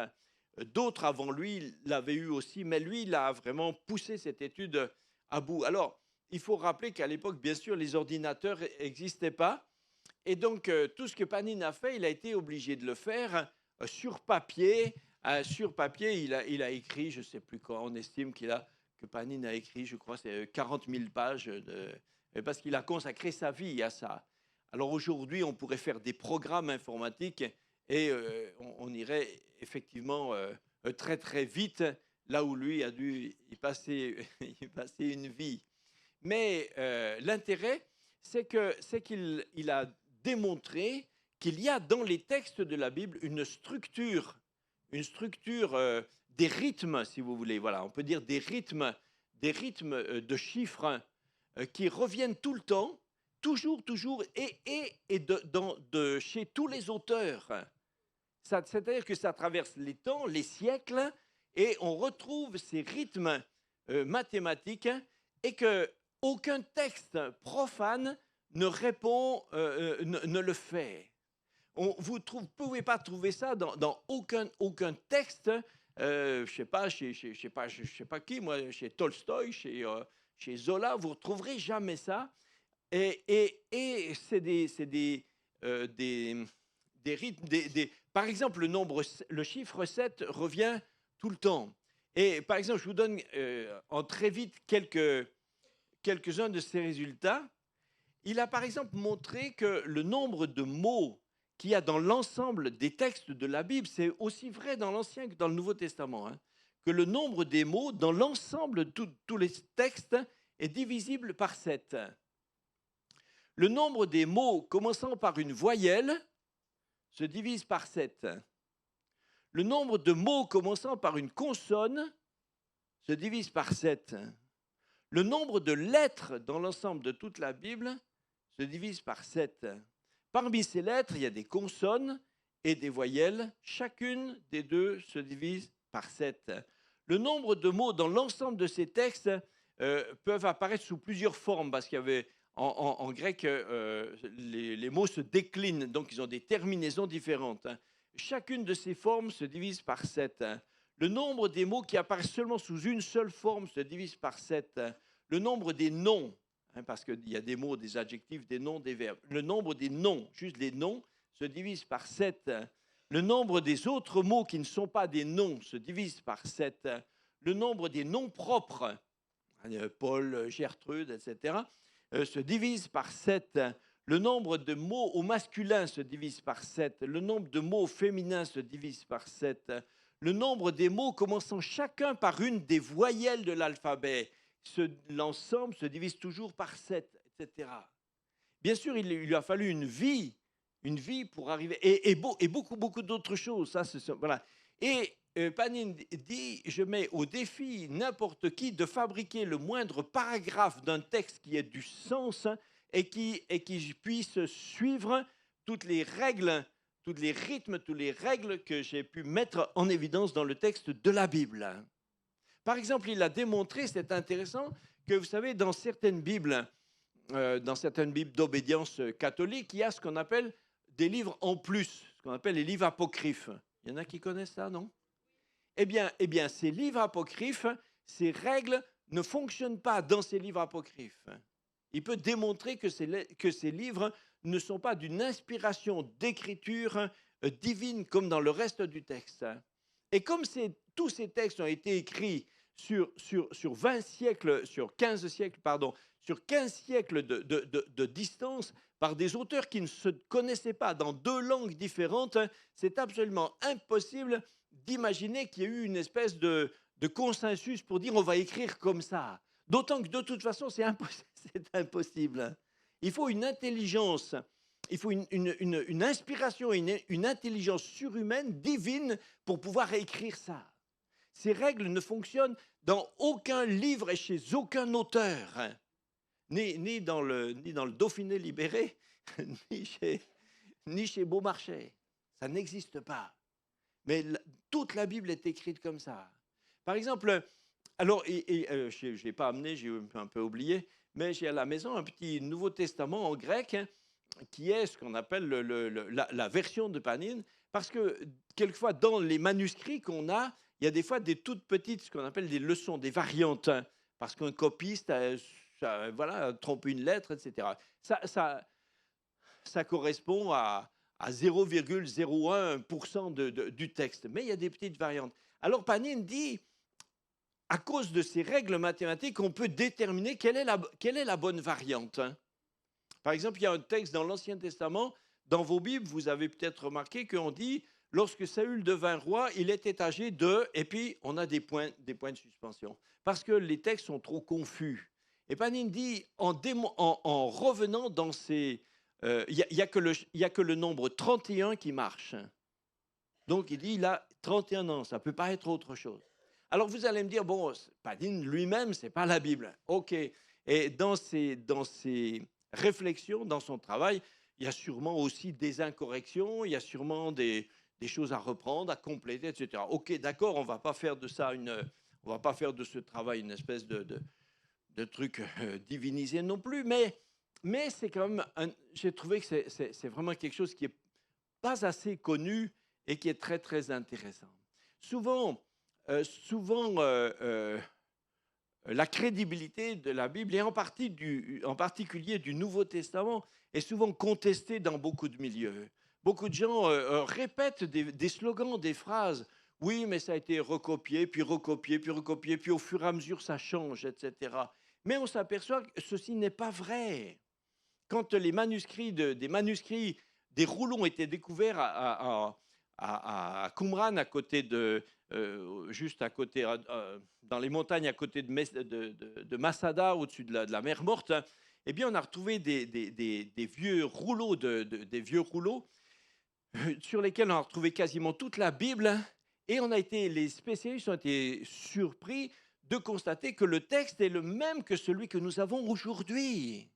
D'autres avant lui l'avaient eu aussi, mais lui, il a vraiment poussé cette étude à bout. Alors, il faut rappeler qu'à l'époque, bien sûr, les ordinateurs n'existaient pas. Et donc, tout ce que Panin a fait, il a été obligé de le faire sur papier. Sur papier, il a écrit, je ne sais plus quoi, on estime que Panin a écrit, je crois, c'est 40 000 pages, parce qu'il a consacré sa vie à ça. Alors aujourd'hui, on pourrait faire des programmes informatiques et on irait effectivement très très vite, là où lui a dû y passer une vie. Mais l'intérêt, c'est qu'il a démontré qu'il y a dans les textes de la Bible une structure des rythmes, si vous voulez. Voilà, on peut dire des rythmes de chiffres qui reviennent tout le temps, toujours, chez tous les auteurs. C'est-à-dire que ça traverse les temps, les siècles, et on retrouve ces rythmes mathématiques, et que aucun texte profane ne répond, ne le fait. Vous ne pouvez pas trouver ça dans aucun texte. Je sais pas qui, moi, chez Tolstoï, chez Zola, vous ne retrouverez jamais ça. Et c'est des rythmes. Par exemple, le chiffre 7 revient tout le temps. Et par exemple, je vous donne en très vite quelques-uns de ces résultats. Il a par exemple montré que le nombre de mots qu'il y a dans l'ensemble des textes de la Bible, c'est aussi vrai dans l'Ancien que dans le Nouveau Testament, hein, que le nombre des mots dans l'ensemble de tous les textes est divisible par 7. Le nombre des mots commençant par une voyelle se divise par 7. Le nombre de mots commençant par une consonne se divise par 7. Le nombre de lettres dans l'ensemble de toute la Bible se divise par 7. Parmi ces lettres, il y a des consonnes et des voyelles. Chacune des deux se divise par 7. Le nombre de mots dans l'ensemble de ces textes peuvent apparaître sous plusieurs formes, parce qu'il y avait en grec, les mots se déclinent, donc ils ont des terminaisons différentes. Chacune de ces formes se divise par 7. Le nombre des mots qui apparaissent seulement sous une seule forme se divise par 7. Le nombre des noms, parce qu'il y a des mots, des adjectifs, des noms, des verbes. Le nombre des noms, juste les noms, se divise par 7. Le nombre des autres mots qui ne sont pas des noms se divise par 7. Le nombre des noms propres, Paul, Gertrude, etc., se divise par 7. Le nombre de mots au masculin se divise par 7. Le nombre de mots au féminin se divise par 7. Le nombre des mots commençant chacun par une des voyelles de l'alphabet, l'ensemble se divise toujours par 7, etc. Bien sûr, il lui a fallu une vie pour arriver, et beaucoup d'autres choses. Ça, voilà. Et Panine dit, je mets au défi n'importe qui de fabriquer le moindre paragraphe d'un texte qui ait du sens, et qui puisse suivre toutes les règles, tous les rythmes, toutes les règles que j'ai pu mettre en évidence dans le texte de la Bible. Par exemple, il a démontré, c'est intéressant, que vous savez, dans certaines Bibles d'obédience catholique, il y a ce qu'on appelle des livres en plus, ce qu'on appelle les livres apocryphes. Il y en a qui connaissent ça, non ? Eh bien, ces livres apocryphes, ces règles ne fonctionnent pas dans ces livres apocryphes. Il peut démontrer que ces livres ne sont pas d'une inspiration d'écriture divine comme dans le reste du texte. Et comme tous ces textes ont été écrits sur 15 siècles de distance par des auteurs qui ne se connaissaient pas dans deux langues différentes, c'est absolument impossible d'imaginer qu'il y ait eu une espèce de consensus pour dire on va écrire comme ça. D'autant que de toute façon, c'est impossible. Il faut une intelligence, il faut une inspiration, une intelligence surhumaine, divine, pour pouvoir écrire ça. Ces règles ne fonctionnent dans aucun livre et chez aucun auteur, ni dans le Dauphiné libéré, ni chez Beaumarchais. Ça n'existe pas. Mais toute la Bible est écrite comme ça. Par exemple, alors, je n'ai pas amené, j'ai un peu oublié, mais j'ai à la maison un petit Nouveau Testament en grec, qui est ce qu'on appelle la version de Panine, parce que quelquefois, dans les manuscrits qu'on a, il y a des fois des toutes petites, ce qu'on appelle des leçons, des variantes, parce qu'un copiste trompe une lettre, etc. Ça correspond à 0,01% du texte, mais il y a des petites variantes. Alors Panine dit, à cause de ces règles mathématiques, on peut déterminer quelle est la bonne variante. Par exemple, il y a un texte dans l'Ancien Testament, dans vos Bibles, vous avez peut-être remarqué qu'on dit, lorsque Saül devint roi, il était âgé de, et puis on a des points de suspension, parce que les textes sont trop confus. Et Panine dit, en revenant dans ces... Il n'y a que le nombre 31 qui marche. Donc il dit, il a 31 ans, ça ne peut pas être autre chose. Alors vous allez me dire, bon, Panine lui-même, ce n'est pas la Bible. OK. Et dans ces réflexion dans son travail. Il y a sûrement aussi des incorrections, il y a sûrement des choses à reprendre, à compléter, etc. Ok, d'accord, on ne va pas faire de ça on va pas faire de ce travail une espèce de truc divinisé non plus, mais c'est quand même, j'ai trouvé que c'est vraiment quelque chose qui n'est pas assez connu et qui est très, très intéressant. Souvent, la crédibilité de la Bible, et en particulier du Nouveau Testament, est souvent contestée dans beaucoup de milieux. Beaucoup de gens répètent des slogans, des phrases. Oui, mais ça a été recopié, puis recopié, puis recopié, puis au fur et à mesure, ça change, etc. Mais on s'aperçoit que ceci n'est pas vrai. Quand les manuscrits, des rouleaux ont été découverts à Qumran, juste à côté, dans les montagnes à côté de Masada, au-dessus de la mer Morte, eh bien, on a retrouvé des vieux rouleaux, sur lesquels on a retrouvé quasiment toute la Bible, et les spécialistes ont été surpris de constater que le texte est le même que celui que nous avons aujourd'hui.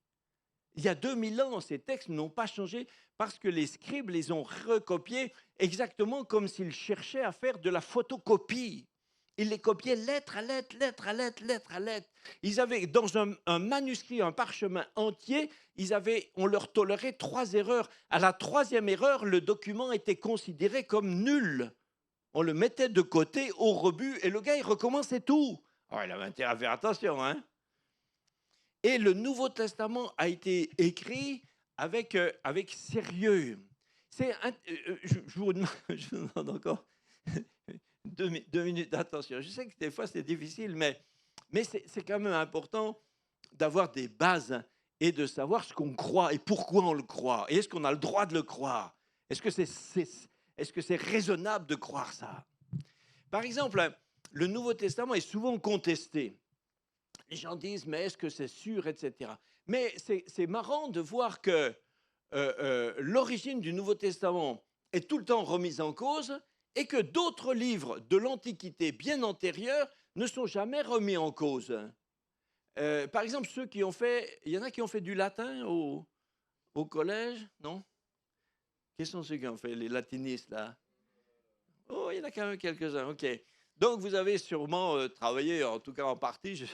Il y a 2000 ans, ces textes n'ont pas changé parce que les scribes les ont recopiés exactement comme s'ils cherchaient à faire de la photocopie. Ils les copiaient lettre à lettre, lettre à lettre, lettre à lettre. Ils avaient dans un manuscrit, un parchemin entier, on leur tolérait 3 erreurs. À la 3e erreur, le document était considéré comme nul. On le mettait de côté au rebut et le gars, il recommençait tout. Alors, il avait intérêt à faire attention, hein. Et le Nouveau Testament a été écrit avec sérieux. Je vous demande encore 2 minutes d'attention. Je sais que des fois c'est difficile, mais c'est quand même important d'avoir des bases et de savoir ce qu'on croit et pourquoi on le croit. Et est-ce qu'on a le droit de le croire? Est-ce que c'est raisonnable de croire ça? Par exemple, le Nouveau Testament est souvent contesté. Les gens disent, mais est-ce que c'est sûr, etc. Mais c'est marrant de voir que l'origine du Nouveau Testament est tout le temps remise en cause et que d'autres livres de l'Antiquité bien antérieure ne sont jamais remis en cause. Par exemple, il y en a qui ont fait du latin au collège, non? Quels sont ceux qui ont fait les latinistes, là? Oh, il y en a quand même quelques-uns, ok. Donc, vous avez sûrement travaillé, en tout cas en partie,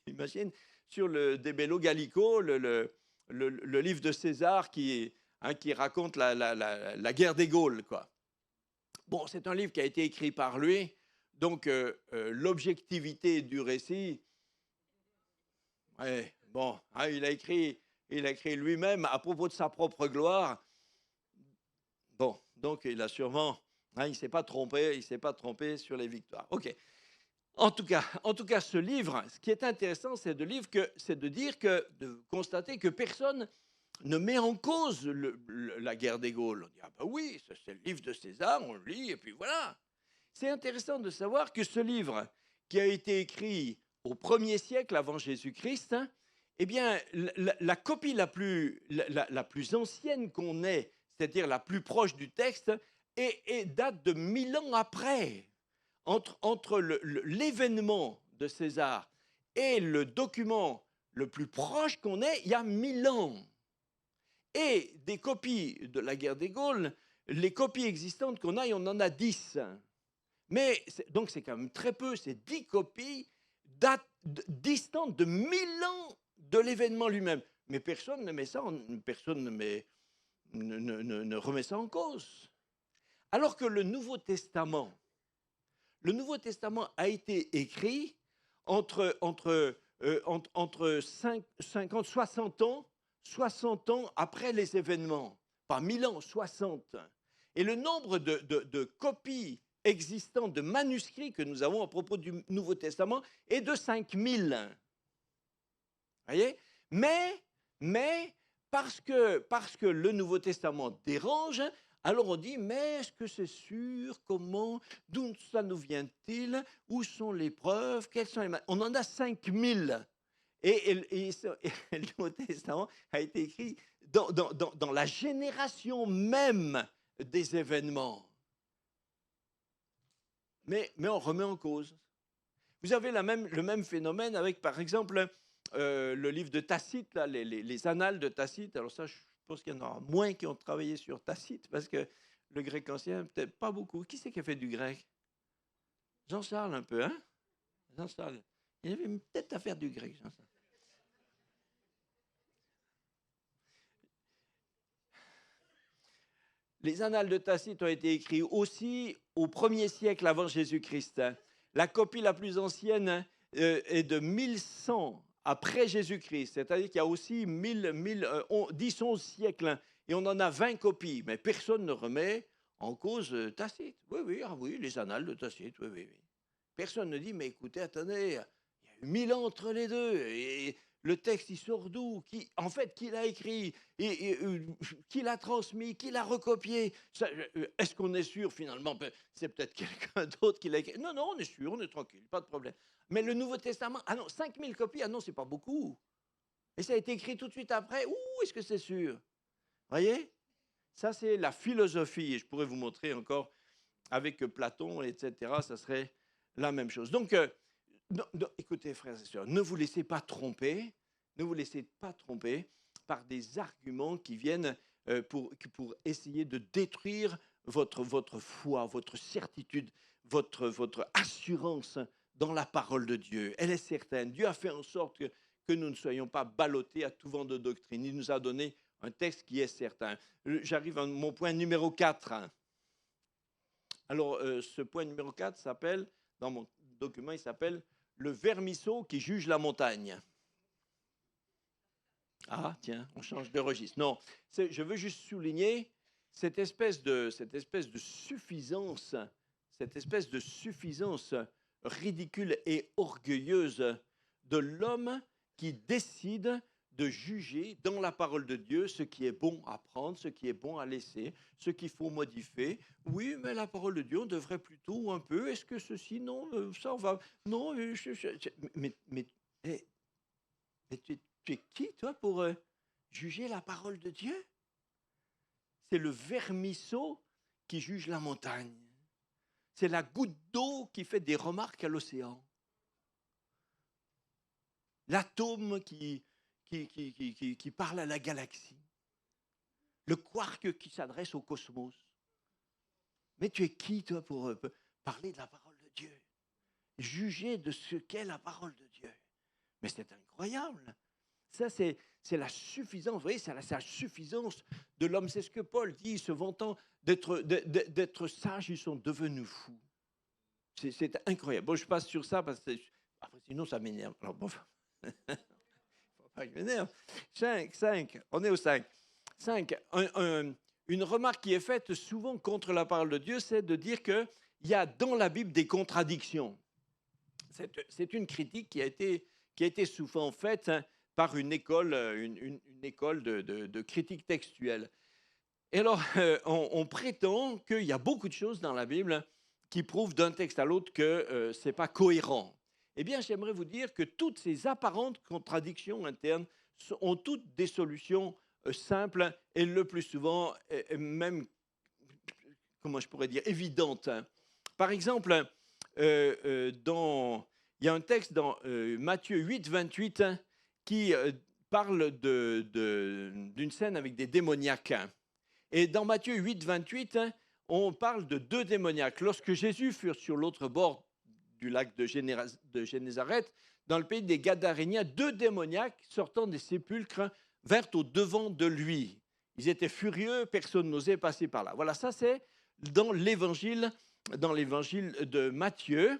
j'imagine, sur le De Bello Gallico, le livre de César qui raconte la guerre des Gaules, quoi. Bon, c'est un livre qui a été écrit par lui, donc l'objectivité du récit, ouais, bon, hein, il a écrit lui-même à propos de sa propre gloire. Bon, donc il a sûrement, hein, il ne s'est pas trompé sur les victoires. Ok. En tout cas, ce livre, ce qui est intéressant, c'est de constater que personne ne met en cause la guerre des Gaules. On dit, ah ben oui, c'est le livre de César, on le lit, et puis voilà. C'est intéressant de savoir que ce livre, qui a été écrit au 1er siècle avant Jésus-Christ, hein, eh bien, la copie la plus ancienne qu'on ait, c'est-à-dire la plus proche du texte, date de 1000 ans après. Entre l'événement de César et le document le plus proche qu'on ait, il y a 1000 ans. Et des copies de la guerre des Gaules, les copies existantes qu'on a, on en a 10. Mais donc c'est quand même très peu, c'est 10 copies distantes de 1000 ans de l'événement lui-même. Mais personne ne met ça, personne ne remet ça en cause. Alors que le Nouveau Testament a été écrit entre 50, 60 ans après les événements. Pas 1000 ans, 60. Et le nombre de copies existantes, de manuscrits que nous avons à propos du Nouveau Testament est de 5000. Vous voyez? Mais parce que le Nouveau Testament dérange, alors on dit, mais est-ce que c'est sûr? Comment? D'où ça nous vient-il? Où sont les preuves? On en a 5000. Et le Nouveau Testament a été écrit dans la génération même des événements. Mais on remet en cause. Vous avez le même phénomène avec, par exemple, le livre de Tacite, là, les annales de Tacite. Alors ça, je pense qu'il y en aura moins qui ont travaillé sur Tacite, parce que le grec ancien, peut-être pas beaucoup. Qui c'est qui a fait du grec? Jean-Charles un peu, hein? Jean-Charles. Il avait peut-être à faire du grec, Jean-Charles. Les annales de Tacite ont été écrits aussi au 1er siècle avant Jésus-Christ. La copie la plus ancienne est de 1100 après Jésus-Christ, c'est-à-dire qu'il y a aussi 10-11 siècles, et on en a 20 copies, mais personne ne remet en cause Tacite. Oui, les annales de Tacite, oui. Personne ne dit, mais écoutez, attendez, il y a eu 1000 ans entre les deux, et le texte, il sort d'où? Qui l'a écrit? Qui l'a transmis? Qui l'a recopié? Est-ce qu'on est sûr, finalement? C'est peut-être quelqu'un d'autre qui l'a écrit. Non, on est sûr, on est tranquille, pas de problème. Mais le Nouveau Testament, 5000 copies, c'est pas beaucoup. Et ça a été écrit tout de suite après. Est-ce que c'est sûr? Voyez? Ça, c'est la philosophie. Et je pourrais vous montrer encore avec Platon, etc. Ça serait la même chose. Donc, écoutez, frères et sœurs, ne vous laissez pas tromper. Ne vous laissez pas tromper par des arguments qui viennent pour essayer de détruire votre foi, votre certitude, votre assurance dans la parole de Dieu. Elle est certaine. Dieu a fait en sorte que nous ne soyons pas ballottés à tout vent de doctrine. Il nous a donné un texte qui est certain. J'arrive à mon point numéro 4. Alors, ce point numéro 4 s'appelle, dans mon document, il s'appelle « Le vermisseau qui juge la montagne ». Ah, tiens, on change de registre. Non, je veux juste souligner cette espèce de suffisance, ridicule et orgueilleuse de l'homme qui décide de juger dans la parole de Dieu ce qui est bon à prendre, ce qui est bon à laisser, ce qu'il faut modifier. Oui, mais la parole de Dieu, on devrait plutôt un peu. Est-ce que ceci, non, ça on va. Non, mais tu es qui, toi, pour juger la parole de Dieu? C'est le vermisseau qui juge la montagne. C'est la goutte d'eau qui fait des remarques à l'océan. L'atome qui parle à la galaxie. Le quark qui s'adresse au cosmos. Mais tu es qui, toi, pour parler de la parole de Dieu? Juger de ce qu'est la parole de Dieu. Mais c'est incroyable. Ça, c'est la suffisance. Vous voyez, c'est la suffisance de l'homme. C'est ce que Paul dit, se vantant d'être sages, ils sont devenus fous. C'est incroyable. Bon, je passe sur ça parce que sinon, ça m'énerve. Alors, bon, faut pas que je m'énerve. 5, on est au 5. 5. Une remarque qui est faite souvent contre la parole de Dieu, c'est de dire qu'il y a dans la Bible des contradictions. C'est une critique qui a été souvent faite par une école, une école de critique textuelle. Et alors, on prétend qu'il y a beaucoup de choses dans la Bible qui prouvent d'un texte à l'autre que ce n'est pas cohérent. Eh bien, j'aimerais vous dire que toutes ces apparentes contradictions internes ont toutes des solutions simples et le plus souvent, même, comment je pourrais dire, évidentes. Par exemple, il y a un texte dans Matthieu 8, 28 qui parle d'une scène avec des démoniaques. Et dans Matthieu 8, 28, on parle de 2 démoniaques. Lorsque Jésus fut sur l'autre bord du lac de Génézareth, dans le pays des Gadaréniens, 2 démoniaques sortant des sépulcres vinrent au devant de lui. Ils étaient furieux, personne n'osait passer par là. Voilà, ça c'est dans l'évangile de Matthieu.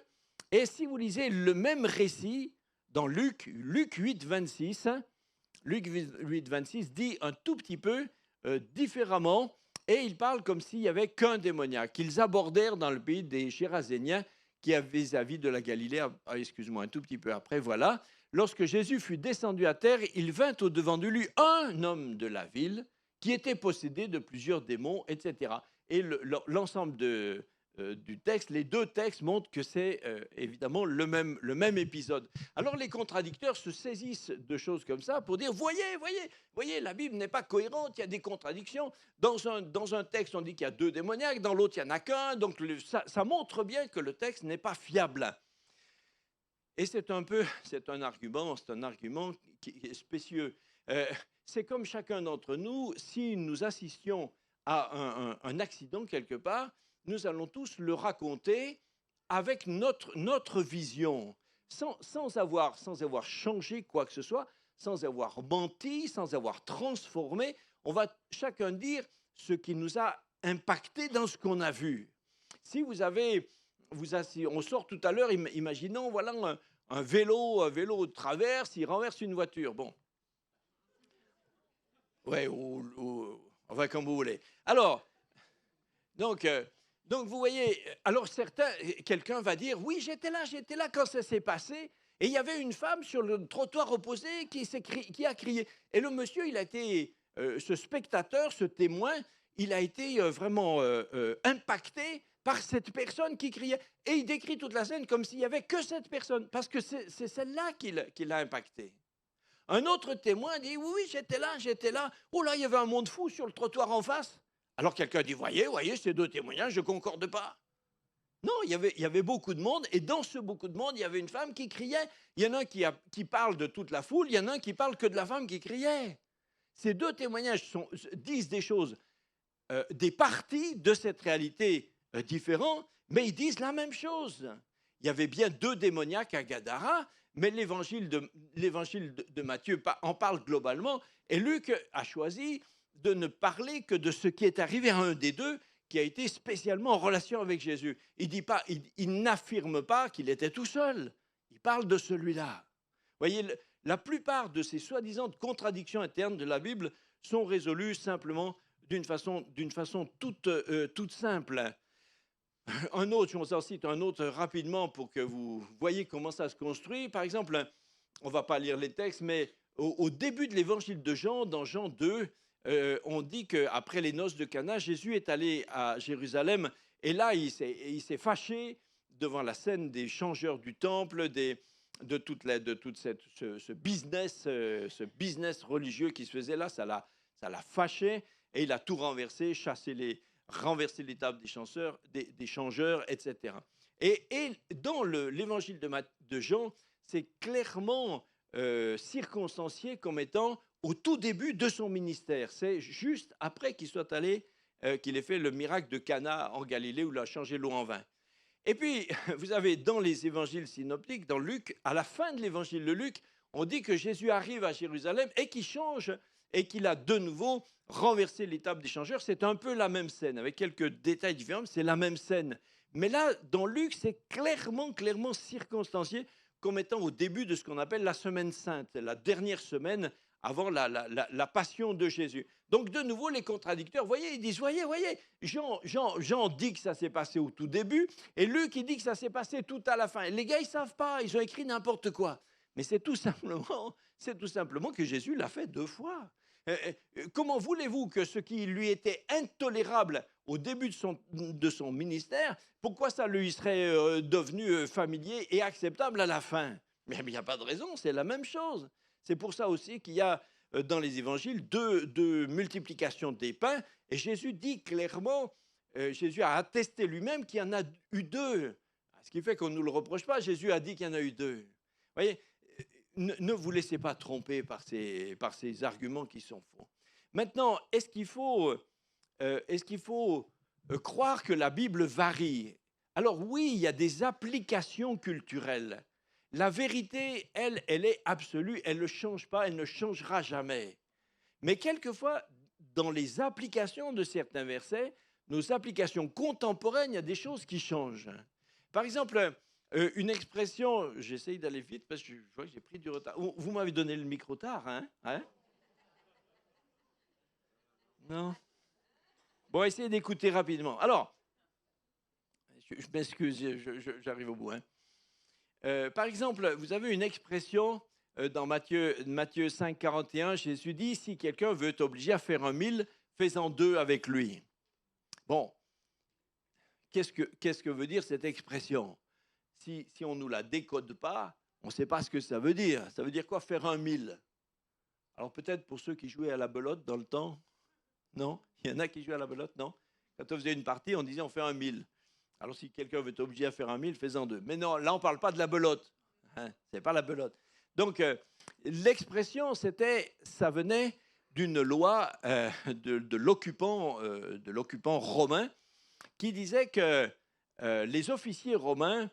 Et si vous lisez le même récit dans Luc 8, 26, Luc 8, 26 dit un tout petit peu différemment, et il parle comme s'il n'y avait qu'un démoniaque. Ils abordèrent dans le pays des Géraséniens, qui est vis-à-vis de la Galilée, excuse-moi, un tout petit peu après, voilà. Lorsque Jésus fut descendu à terre, il vint au-devant de lui un homme de la ville qui était possédé de plusieurs démons, etc. Et l'ensemble du texte, les 2 textes montrent que c'est évidemment le même épisode. Alors les contradicteurs se saisissent de choses comme ça pour dire, voyez, la Bible n'est pas cohérente, il y a des contradictions. Dans un texte, on dit qu'il y a 2 démoniaques, dans l'autre, il n'y en a qu'un, donc ça montre bien que le texte n'est pas fiable. Et c'est un argument qui est spécieux. C'est comme chacun d'entre nous, si nous assistions à un accident quelque part, nous allons tous le raconter avec notre vision, sans avoir changé quoi que ce soit, sans avoir menti, sans avoir transformé. On va chacun dire ce qui nous a impacté dans ce qu'on a vu. Si on sort tout à l'heure, imaginons, voilà un vélo de traverse, il renverse une voiture. Bon. Ouais, enfin, comme vous voulez. Alors, donc vous voyez, alors quelqu'un va dire, oui, j'étais là quand ça s'est passé, et il y avait une femme sur le trottoir opposé qui a crié. Et le monsieur, il a été, ce spectateur, ce témoin, il a été vraiment impacté par cette personne qui criait. Et il décrit toute la scène comme s'il n'y avait que cette personne, parce que c'est celle-là qui l'a impacté. Un autre témoin dit, oui, j'étais là. Oh là, il y avait un monde fou sur le trottoir en face. Alors quelqu'un dit, voyez, ces deux témoignages, je ne concorde pas. Non, il y avait beaucoup de monde, et dans ce beaucoup de monde, il y avait une femme qui criait. Il y en a un qui parle de toute la foule, il y en a un qui parle que de la femme qui criait. Ces deux témoignages disent des choses, des parties de cette réalité différentes, mais ils disent la même chose. Il y avait bien deux démoniaques à Gadara, mais l'évangile de Matthieu en parle globalement, et Luc a choisi de ne parler que de ce qui est arrivé à un des deux, qui a été spécialement en relation avec Jésus. Il n'affirme pas qu'il était tout seul. Il parle de celui-là. Voyez, la plupart de ces soi-disant contradictions internes de la Bible sont résolues simplement d'une façon toute simple. Un autre, je vous en cite un autre rapidement pour que vous voyez comment ça se construit. Par exemple, on ne va pas lire les textes, mais au début de l'évangile de Jean, dans Jean 2, on dit qu'après les noces de Cana, Jésus est allé à Jérusalem, et là, il s'est fâché devant la scène des changeurs du temple, de tout ce business religieux qui se faisait là. Ça l'a fâché, et il a tout renversé, renverser les tables des changeurs, etc. Et dans l'évangile de Jean, c'est clairement circonstancié comme étant au tout début de son ministère. C'est juste après qu'il soit allé, qu'il ait fait le miracle de Cana en Galilée, où il a changé l'eau en vin. Et puis, vous avez dans les évangiles synoptiques, dans Luc, à la fin de l'évangile de Luc, on dit que Jésus arrive à Jérusalem et qu'il change, et qu'il a de nouveau renversé les tables des changeurs. C'est un peu la même scène, avec quelques détails différents, c'est la même scène. Mais là, dans Luc, c'est clairement circonstancié comme étant au début de ce qu'on appelle la semaine sainte, la dernière semaine avant la passion de Jésus. Donc, de nouveau, les contradicteurs, voyez, ils disent, voyez, Jean dit que ça s'est passé au tout début, et Luc, il dit que ça s'est passé tout à la fin. Et les gars, ils ne savent pas, ils ont écrit n'importe quoi. Mais c'est tout simplement que Jésus l'a fait 2 fois. Comment voulez-vous que ce qui lui était intolérable au début de son ministère, pourquoi ça lui serait devenu familier et acceptable à la fin? Mais il n'y a pas de raison, c'est la même chose. C'est pour ça aussi qu'il y a dans les évangiles deux multiplications des pains, et Jésus dit clairement, Jésus a attesté lui-même qu'il y en a eu 2. Ce qui fait qu'on ne nous le reproche pas, Jésus a dit qu'il y en a eu 2. Vous voyez, ne vous laissez pas tromper par ces arguments qui sont faux. Maintenant, est-ce qu'il faut croire que la Bible varie? Alors oui, il y a des applications culturelles. La vérité, elle est absolue, elle ne change pas, elle ne changera jamais. Mais quelquefois, dans les applications de certains versets, nos applications contemporaines, il y a des choses qui changent. Par exemple, une expression, j'essaye d'aller vite parce que je vois que j'ai pris du retard. Vous m'avez donné le micro tard, hein? Non? Bon, essayez d'écouter rapidement. Alors, je m'excuse, j'arrive au bout. Par exemple, vous avez une expression dans Matthieu 5, 41, Jésus dit, si quelqu'un veut t'obliger à faire 1000, fais-en 2 avec lui. Bon, qu'est-ce que veut dire cette expression? Si on ne nous la décode pas, on ne sait pas ce que ça veut dire. Ça veut dire quoi, faire 1000? Alors peut-être pour ceux qui jouaient à la belote dans le temps, non? Il y en a qui jouaient à la belote, non? Quand on faisait une partie, on disait on fait 1000. Alors si quelqu'un veut t'obliger à faire 1000, fais-en 2. Mais non, là on ne parle pas de la belote. Hein, c'est pas la belote. Donc, l'expression, ça venait d'une loi de l'occupant romain qui disait que les officiers romains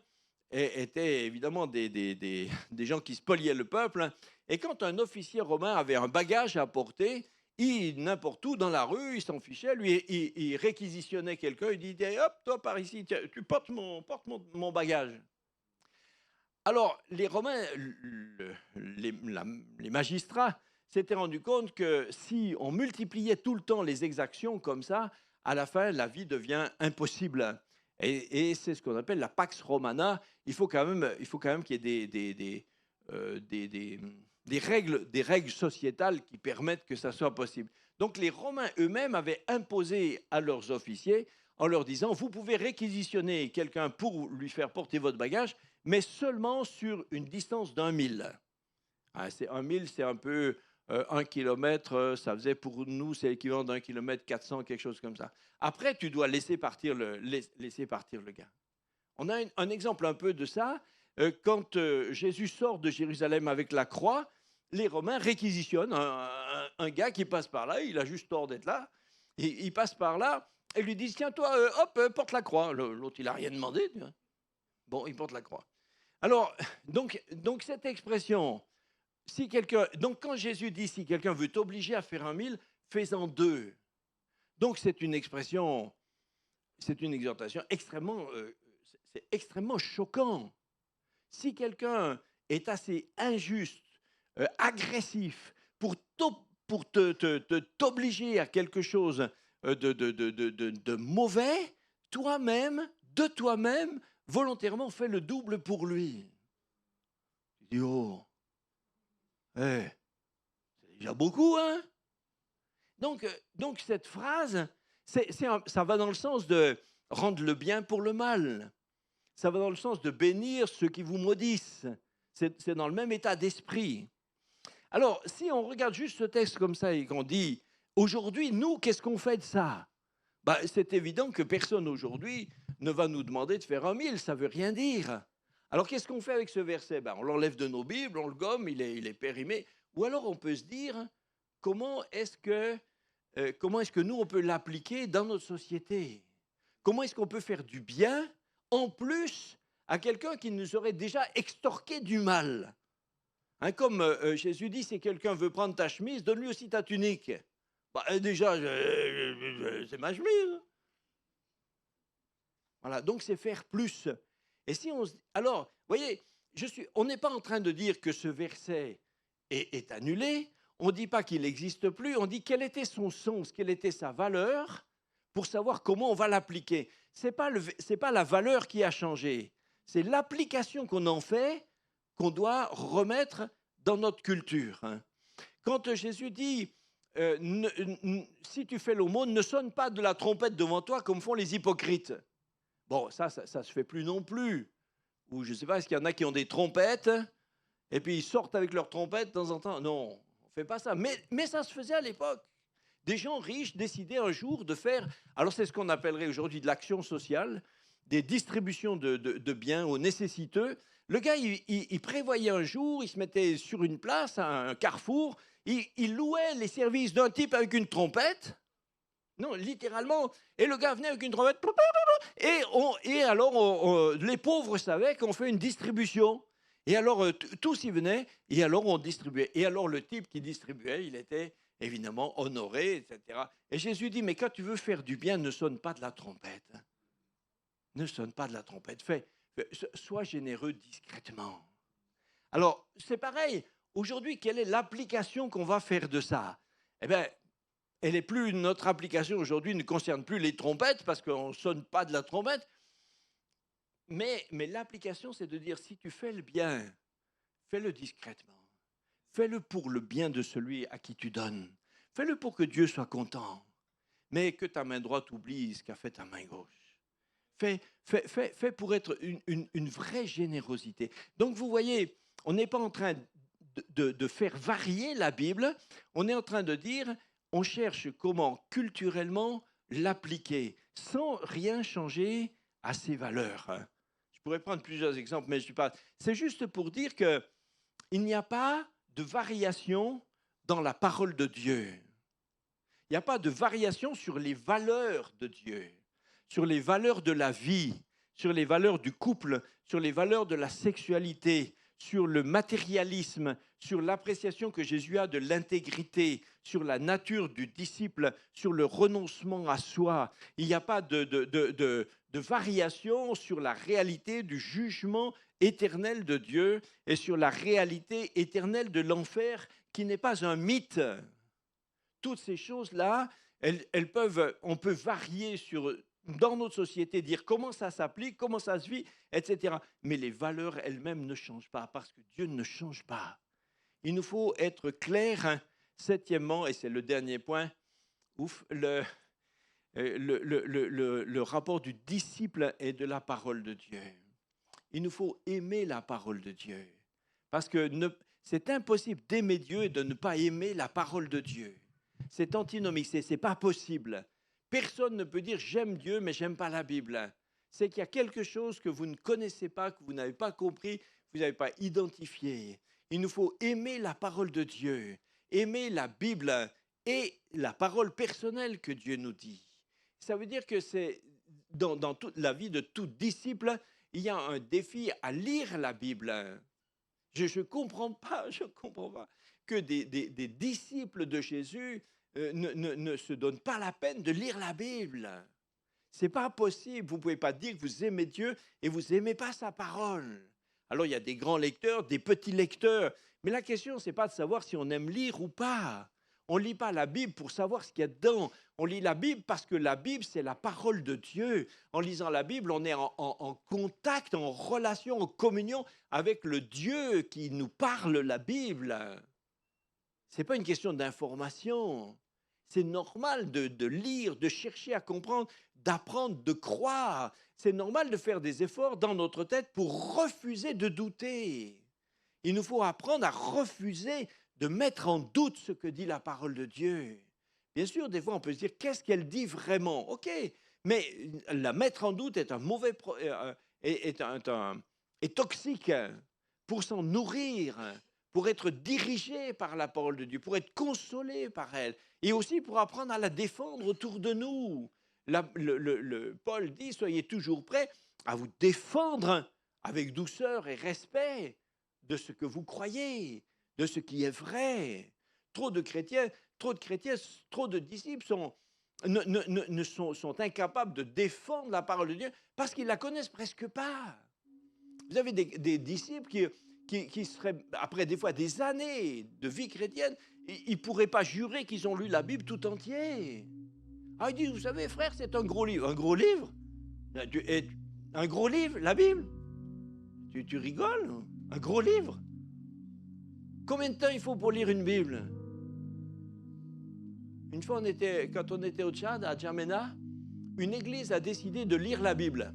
étaient évidemment des gens qui spoliaient le peuple. Hein, et quand un officier romain avait un bagage à porter, n'importe où dans la rue, il s'en fichait, lui, il réquisitionnait quelqu'un, il disait, hop, toi par ici, tu portes mon bagage. Alors, les Romains, les magistrats s'étaient rendus compte que si on multipliait tout le temps les exactions comme ça, à la fin, la vie devient impossible. Et c'est ce qu'on appelle la Pax Romana. Il faut quand même qu'il y ait des règles sociétales qui permettent que ça soit possible. Donc les Romains eux-mêmes avaient imposé à leurs officiers en leur disant, vous pouvez réquisitionner quelqu'un pour lui faire porter votre bagage, mais seulement sur une distance d'1 mille. Ah, 1 mille, c'est un peu 1 kilomètre, ça faisait pour nous, c'est l'équivalent d'1 kilomètre 400, quelque chose comme ça. Après, tu dois laisser partir le gars. On a un exemple un peu de ça. Quand Jésus sort de Jérusalem avec la croix, les Romains réquisitionnent un gars qui passe par là, il a juste tort d'être là, il passe par là, et lui disent, tiens, toi, porte la croix. L'autre, il n'a rien demandé. Tu vois. Bon, il porte la croix. Alors, donc cette expression, donc quand Jésus dit, si quelqu'un veut t'obliger à faire 1 mille, fais-en 2. Donc c'est une expression, c'est une exhortation extrêmement, c'est extrêmement choquant. Si quelqu'un est assez injuste, agressif, pour t'obliger à quelque chose de mauvais, de toi-même, volontairement, fais le double pour lui. Tu dis, oh, c'est déjà beaucoup, hein? Donc cette phrase, ça va dans le sens de rendre le bien pour le mal. Ça va dans le sens de bénir ceux qui vous maudissent. C'est dans le même état d'esprit. Alors, si on regarde juste ce texte comme ça et qu'on dit, aujourd'hui, nous, qu'est-ce qu'on fait de ça? C'est évident que personne aujourd'hui ne va nous demander de faire 1 mille, ça ne veut rien dire. Alors, qu'est-ce qu'on fait avec ce verset? On l'enlève de nos Bibles, on le gomme, il est périmé. Ou alors, on peut se dire, comment est-ce que nous, on peut l'appliquer dans notre société? Comment est-ce qu'on peut faire du bien, en plus, à quelqu'un qui nous aurait déjà extorqué du mal? Hein, comme Jésus dit, si quelqu'un veut prendre ta chemise, donne-lui aussi ta tunique. Déjà, c'est ma chemise. Voilà, donc c'est faire plus. Et si on alors, vous voyez, on n'est pas en train de dire que ce verset est annulé. On ne dit pas qu'il n'existe plus. On dit quel était son sens, quelle était sa valeur, pour savoir comment on va l'appliquer. C'est pas la valeur qui a changé. C'est l'application qu'on en fait qu'on doit remettre dans notre culture. Hein. Quand Jésus dit si tu fais l'aumône, ne sonne pas de la trompette devant toi comme font les hypocrites. Bon, ça se fait plus non plus. Ou je ne sais pas, est-ce qu'il y en a qui ont des trompettes et puis ils sortent avec leurs trompettes de temps en temps? Non, on ne fait pas ça. Mais ça se faisait à l'époque. Des gens riches décidaient un jour de faire, alors c'est ce qu'on appellerait aujourd'hui de l'action sociale, des distributions de biens aux nécessiteux. Le gars, il prévoyait un jour, il se mettait sur une place, un carrefour, il louait les services d'un type avec une trompette. Non, littéralement. Et le gars venait avec une trompette. Et alors, les pauvres savaient qu'on fait une distribution. Et alors, tous y venaient, et alors on distribuait. Et alors, le type qui distribuait, il était évidemment honoré, etc. Et Jésus dit, mais quand tu veux faire du bien, ne sonne pas de la trompette. Ne sonne pas de la trompette. Sois généreux discrètement. Alors, c'est pareil. Aujourd'hui, quelle est l'application qu'on va faire de ça? Eh bien, notre application aujourd'hui ne concerne plus les trompettes parce qu'on ne sonne pas de la trompette. Mais l'application, c'est de dire, si tu fais le bien, fais-le discrètement. Fais-le pour le bien de celui à qui tu donnes. Fais-le pour que Dieu soit content. Mais que ta main droite oublie ce qu'a fait ta main gauche. Fais pour être une vraie générosité. Donc, vous voyez, on n'est pas en train de faire varier la Bible. On est en train de dire, on cherche comment culturellement l'appliquer sans rien changer à ses valeurs. Je pourrais prendre plusieurs exemples, mais je ne suis pas. C'est juste pour dire qu'il n'y a pas de variation dans la parole de Dieu. Il n'y a pas de variation sur les valeurs de Dieu, sur les valeurs de la vie, sur les valeurs du couple, sur les valeurs de la sexualité, sur le matérialisme, sur l'appréciation que Jésus a de l'intégrité, sur la nature du disciple, sur le renoncement à soi. Il n'y a pas de variation sur la réalité du jugement éternel de Dieu et sur la réalité éternelle de l'enfer qui n'est pas un mythe. Toutes ces choses-là, on peut varier dans notre société, dire comment ça s'applique, comment ça se vit, etc. Mais les valeurs elles-mêmes ne changent pas parce que Dieu ne change pas. Il nous faut être clair. Hein. Septièmement, et c'est le dernier point, le rapport du disciple et de la parole de Dieu. Il nous faut aimer la parole de Dieu parce que c'est impossible d'aimer Dieu et de ne pas aimer la parole de Dieu. C'est antinomique, c'est pas possible. Personne ne peut dire j'aime Dieu mais j'aime pas la Bible. C'est qu'il y a quelque chose que vous ne connaissez pas, que vous n'avez pas compris, que vous n'avez pas identifié. Il nous faut aimer la parole de Dieu, aimer la Bible et la parole personnelle que Dieu nous dit. Ça veut dire que c'est dans toute la vie de tout disciple, il y a un défi à lire la Bible. Je ne comprends pas que des disciples de Jésus ne se donnent pas la peine de lire la Bible. Ce n'est pas possible. Vous ne pouvez pas dire que vous aimez Dieu et vous n'aimez pas sa parole. Alors, il y a des grands lecteurs, des petits lecteurs. Mais la question, ce n'est pas de savoir si on aime lire ou pas. On ne lit pas la Bible pour savoir ce qu'il y a dedans. On lit la Bible parce que la Bible, c'est la parole de Dieu. En lisant la Bible, on est en contact, en relation, en communion avec le Dieu qui nous parle la Bible. Ce n'est pas une question d'information. C'est normal de lire, de chercher à comprendre, d'apprendre, de croire. C'est normal de faire des efforts dans notre tête pour refuser de douter. Il nous faut apprendre à refuser de mettre en doute ce que dit la parole de Dieu. Bien sûr, des fois, on peut se dire, qu'est-ce qu'elle dit vraiment ? Ok, mais la mettre en doute est est toxique pour s'en nourrir, pour être dirigé par la parole de Dieu, pour être consolé par elle, et aussi pour apprendre à la défendre autour de nous. Paul dit, soyez toujours prêts à vous défendre avec douceur et respect de ce que vous croyez, de ce qui est vrai. Trop de chrétiens, trop de disciples sont incapables de défendre la parole de Dieu parce qu'ils ne la connaissent presque pas. Vous avez des disciples qui seraient, après des fois des années de vie chrétienne, ils ne pourraient pas jurer qu'ils ont lu la Bible tout entière. Ah, ils disent, vous savez, frère, c'est un gros livre. Un gros livre ? Un gros livre, la Bible ? Tu rigoles ? Un gros livre ? Combien de temps il faut pour lire une Bible ? Une fois, quand on était au Tchad, à Djamena, une église a décidé de lire la Bible.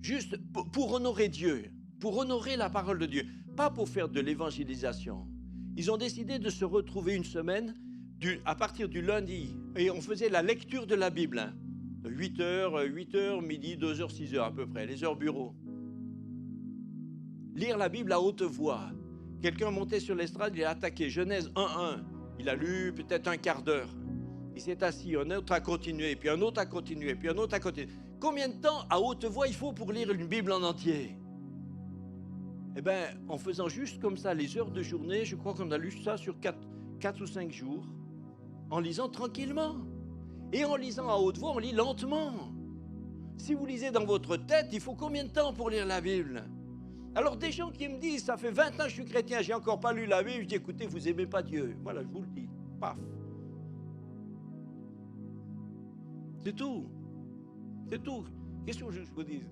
Juste pour honorer Dieu, pour honorer la parole de Dieu, pas pour faire de l'évangélisation. Ils ont décidé de se retrouver une semaine à partir du lundi et on faisait la lecture de la Bible. 8h, midi, 2h, 6h à peu près, les heures bureau. Lire la Bible à haute voix. Quelqu'un montait sur l'estrade, il a attaqué Genèse 1:1. Il a lu peut-être un quart d'heure. Il s'est assis, un autre a continué, puis un autre a continué, puis un autre a continué. Combien de temps à haute voix il faut pour lire une Bible en entier ? Eh bien, en faisant juste comme ça les heures de journée, je crois qu'on a lu ça sur 4 ou 5 jours, en lisant tranquillement. Et en lisant à haute voix, on lit lentement. Si vous lisez dans votre tête, il faut combien de temps pour lire la Bible ? Alors des gens qui me disent, ça fait 20 ans que je suis chrétien, j'ai encore pas lu la Bible, je dis, écoutez, vous n'aimez pas Dieu. Voilà, je vous le dis. Paf. C'est tout. C'est tout. Qu'est-ce que je vous dis ?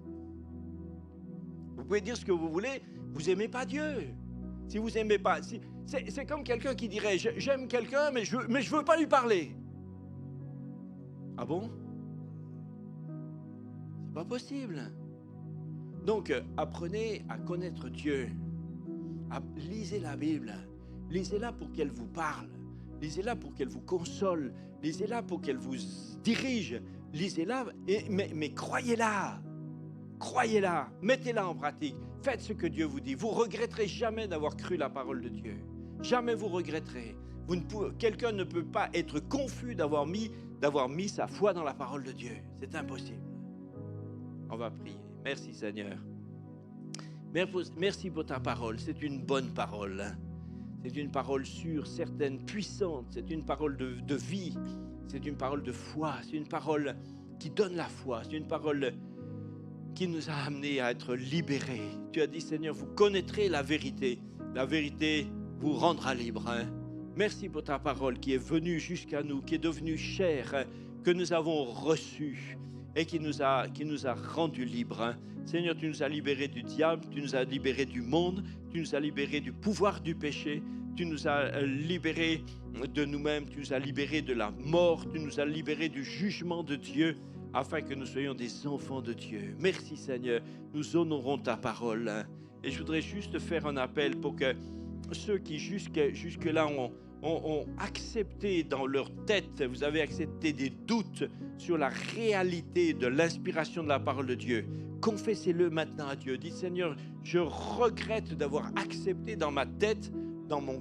Vous pouvez dire ce que vous voulez, vous n'aimez pas Dieu. Si vous n'aimez pas, c'est comme quelqu'un qui dirait, j'aime quelqu'un, mais je veux pas lui parler. Ah bon ? C'est pas possible. Donc, apprenez à connaître Dieu. Lisez la Bible. Lisez-la pour qu'elle vous parle. Lisez-la pour qu'elle vous console. Lisez-la pour qu'elle vous dirige. Lisez-la, mais croyez-la. Croyez-la, mettez-la en pratique. Faites ce que Dieu vous dit. Vous ne regretterez jamais d'avoir cru la parole de Dieu. Jamais vous regretterez. Quelqu'un ne peut pas être confus d'avoir mis sa foi dans la parole de Dieu. C'est impossible. On va prier. Merci Seigneur. Merci pour ta parole. C'est une bonne parole. C'est une parole sûre, certaine, puissante. C'est une parole de vie. C'est une parole de foi. C'est une parole qui donne la foi. C'est une parole qui nous a amenés à être libérés. Tu as dit, Seigneur, vous connaîtrez la vérité. La vérité vous rendra libre. Merci pour ta parole qui est venue jusqu'à nous, qui est devenue chair, que nous avons reçue et qui nous a rendus libres. Seigneur, tu nous as libérés du diable, tu nous as libérés du monde, tu nous as libérés du pouvoir du péché, tu nous as libérés de nous-mêmes, tu nous as libérés de la mort, tu nous as libérés du jugement de Dieu, afin que nous soyons des enfants de Dieu. Merci Seigneur, nous honorons ta parole. Et je voudrais juste faire un appel pour que ceux qui jusque-là ont accepté dans leur tête, vous avez accepté des doutes sur la réalité de l'inspiration de la parole de Dieu. Confessez-le maintenant à Dieu. Dites, Seigneur, je regrette d'avoir accepté dans ma tête, dans mon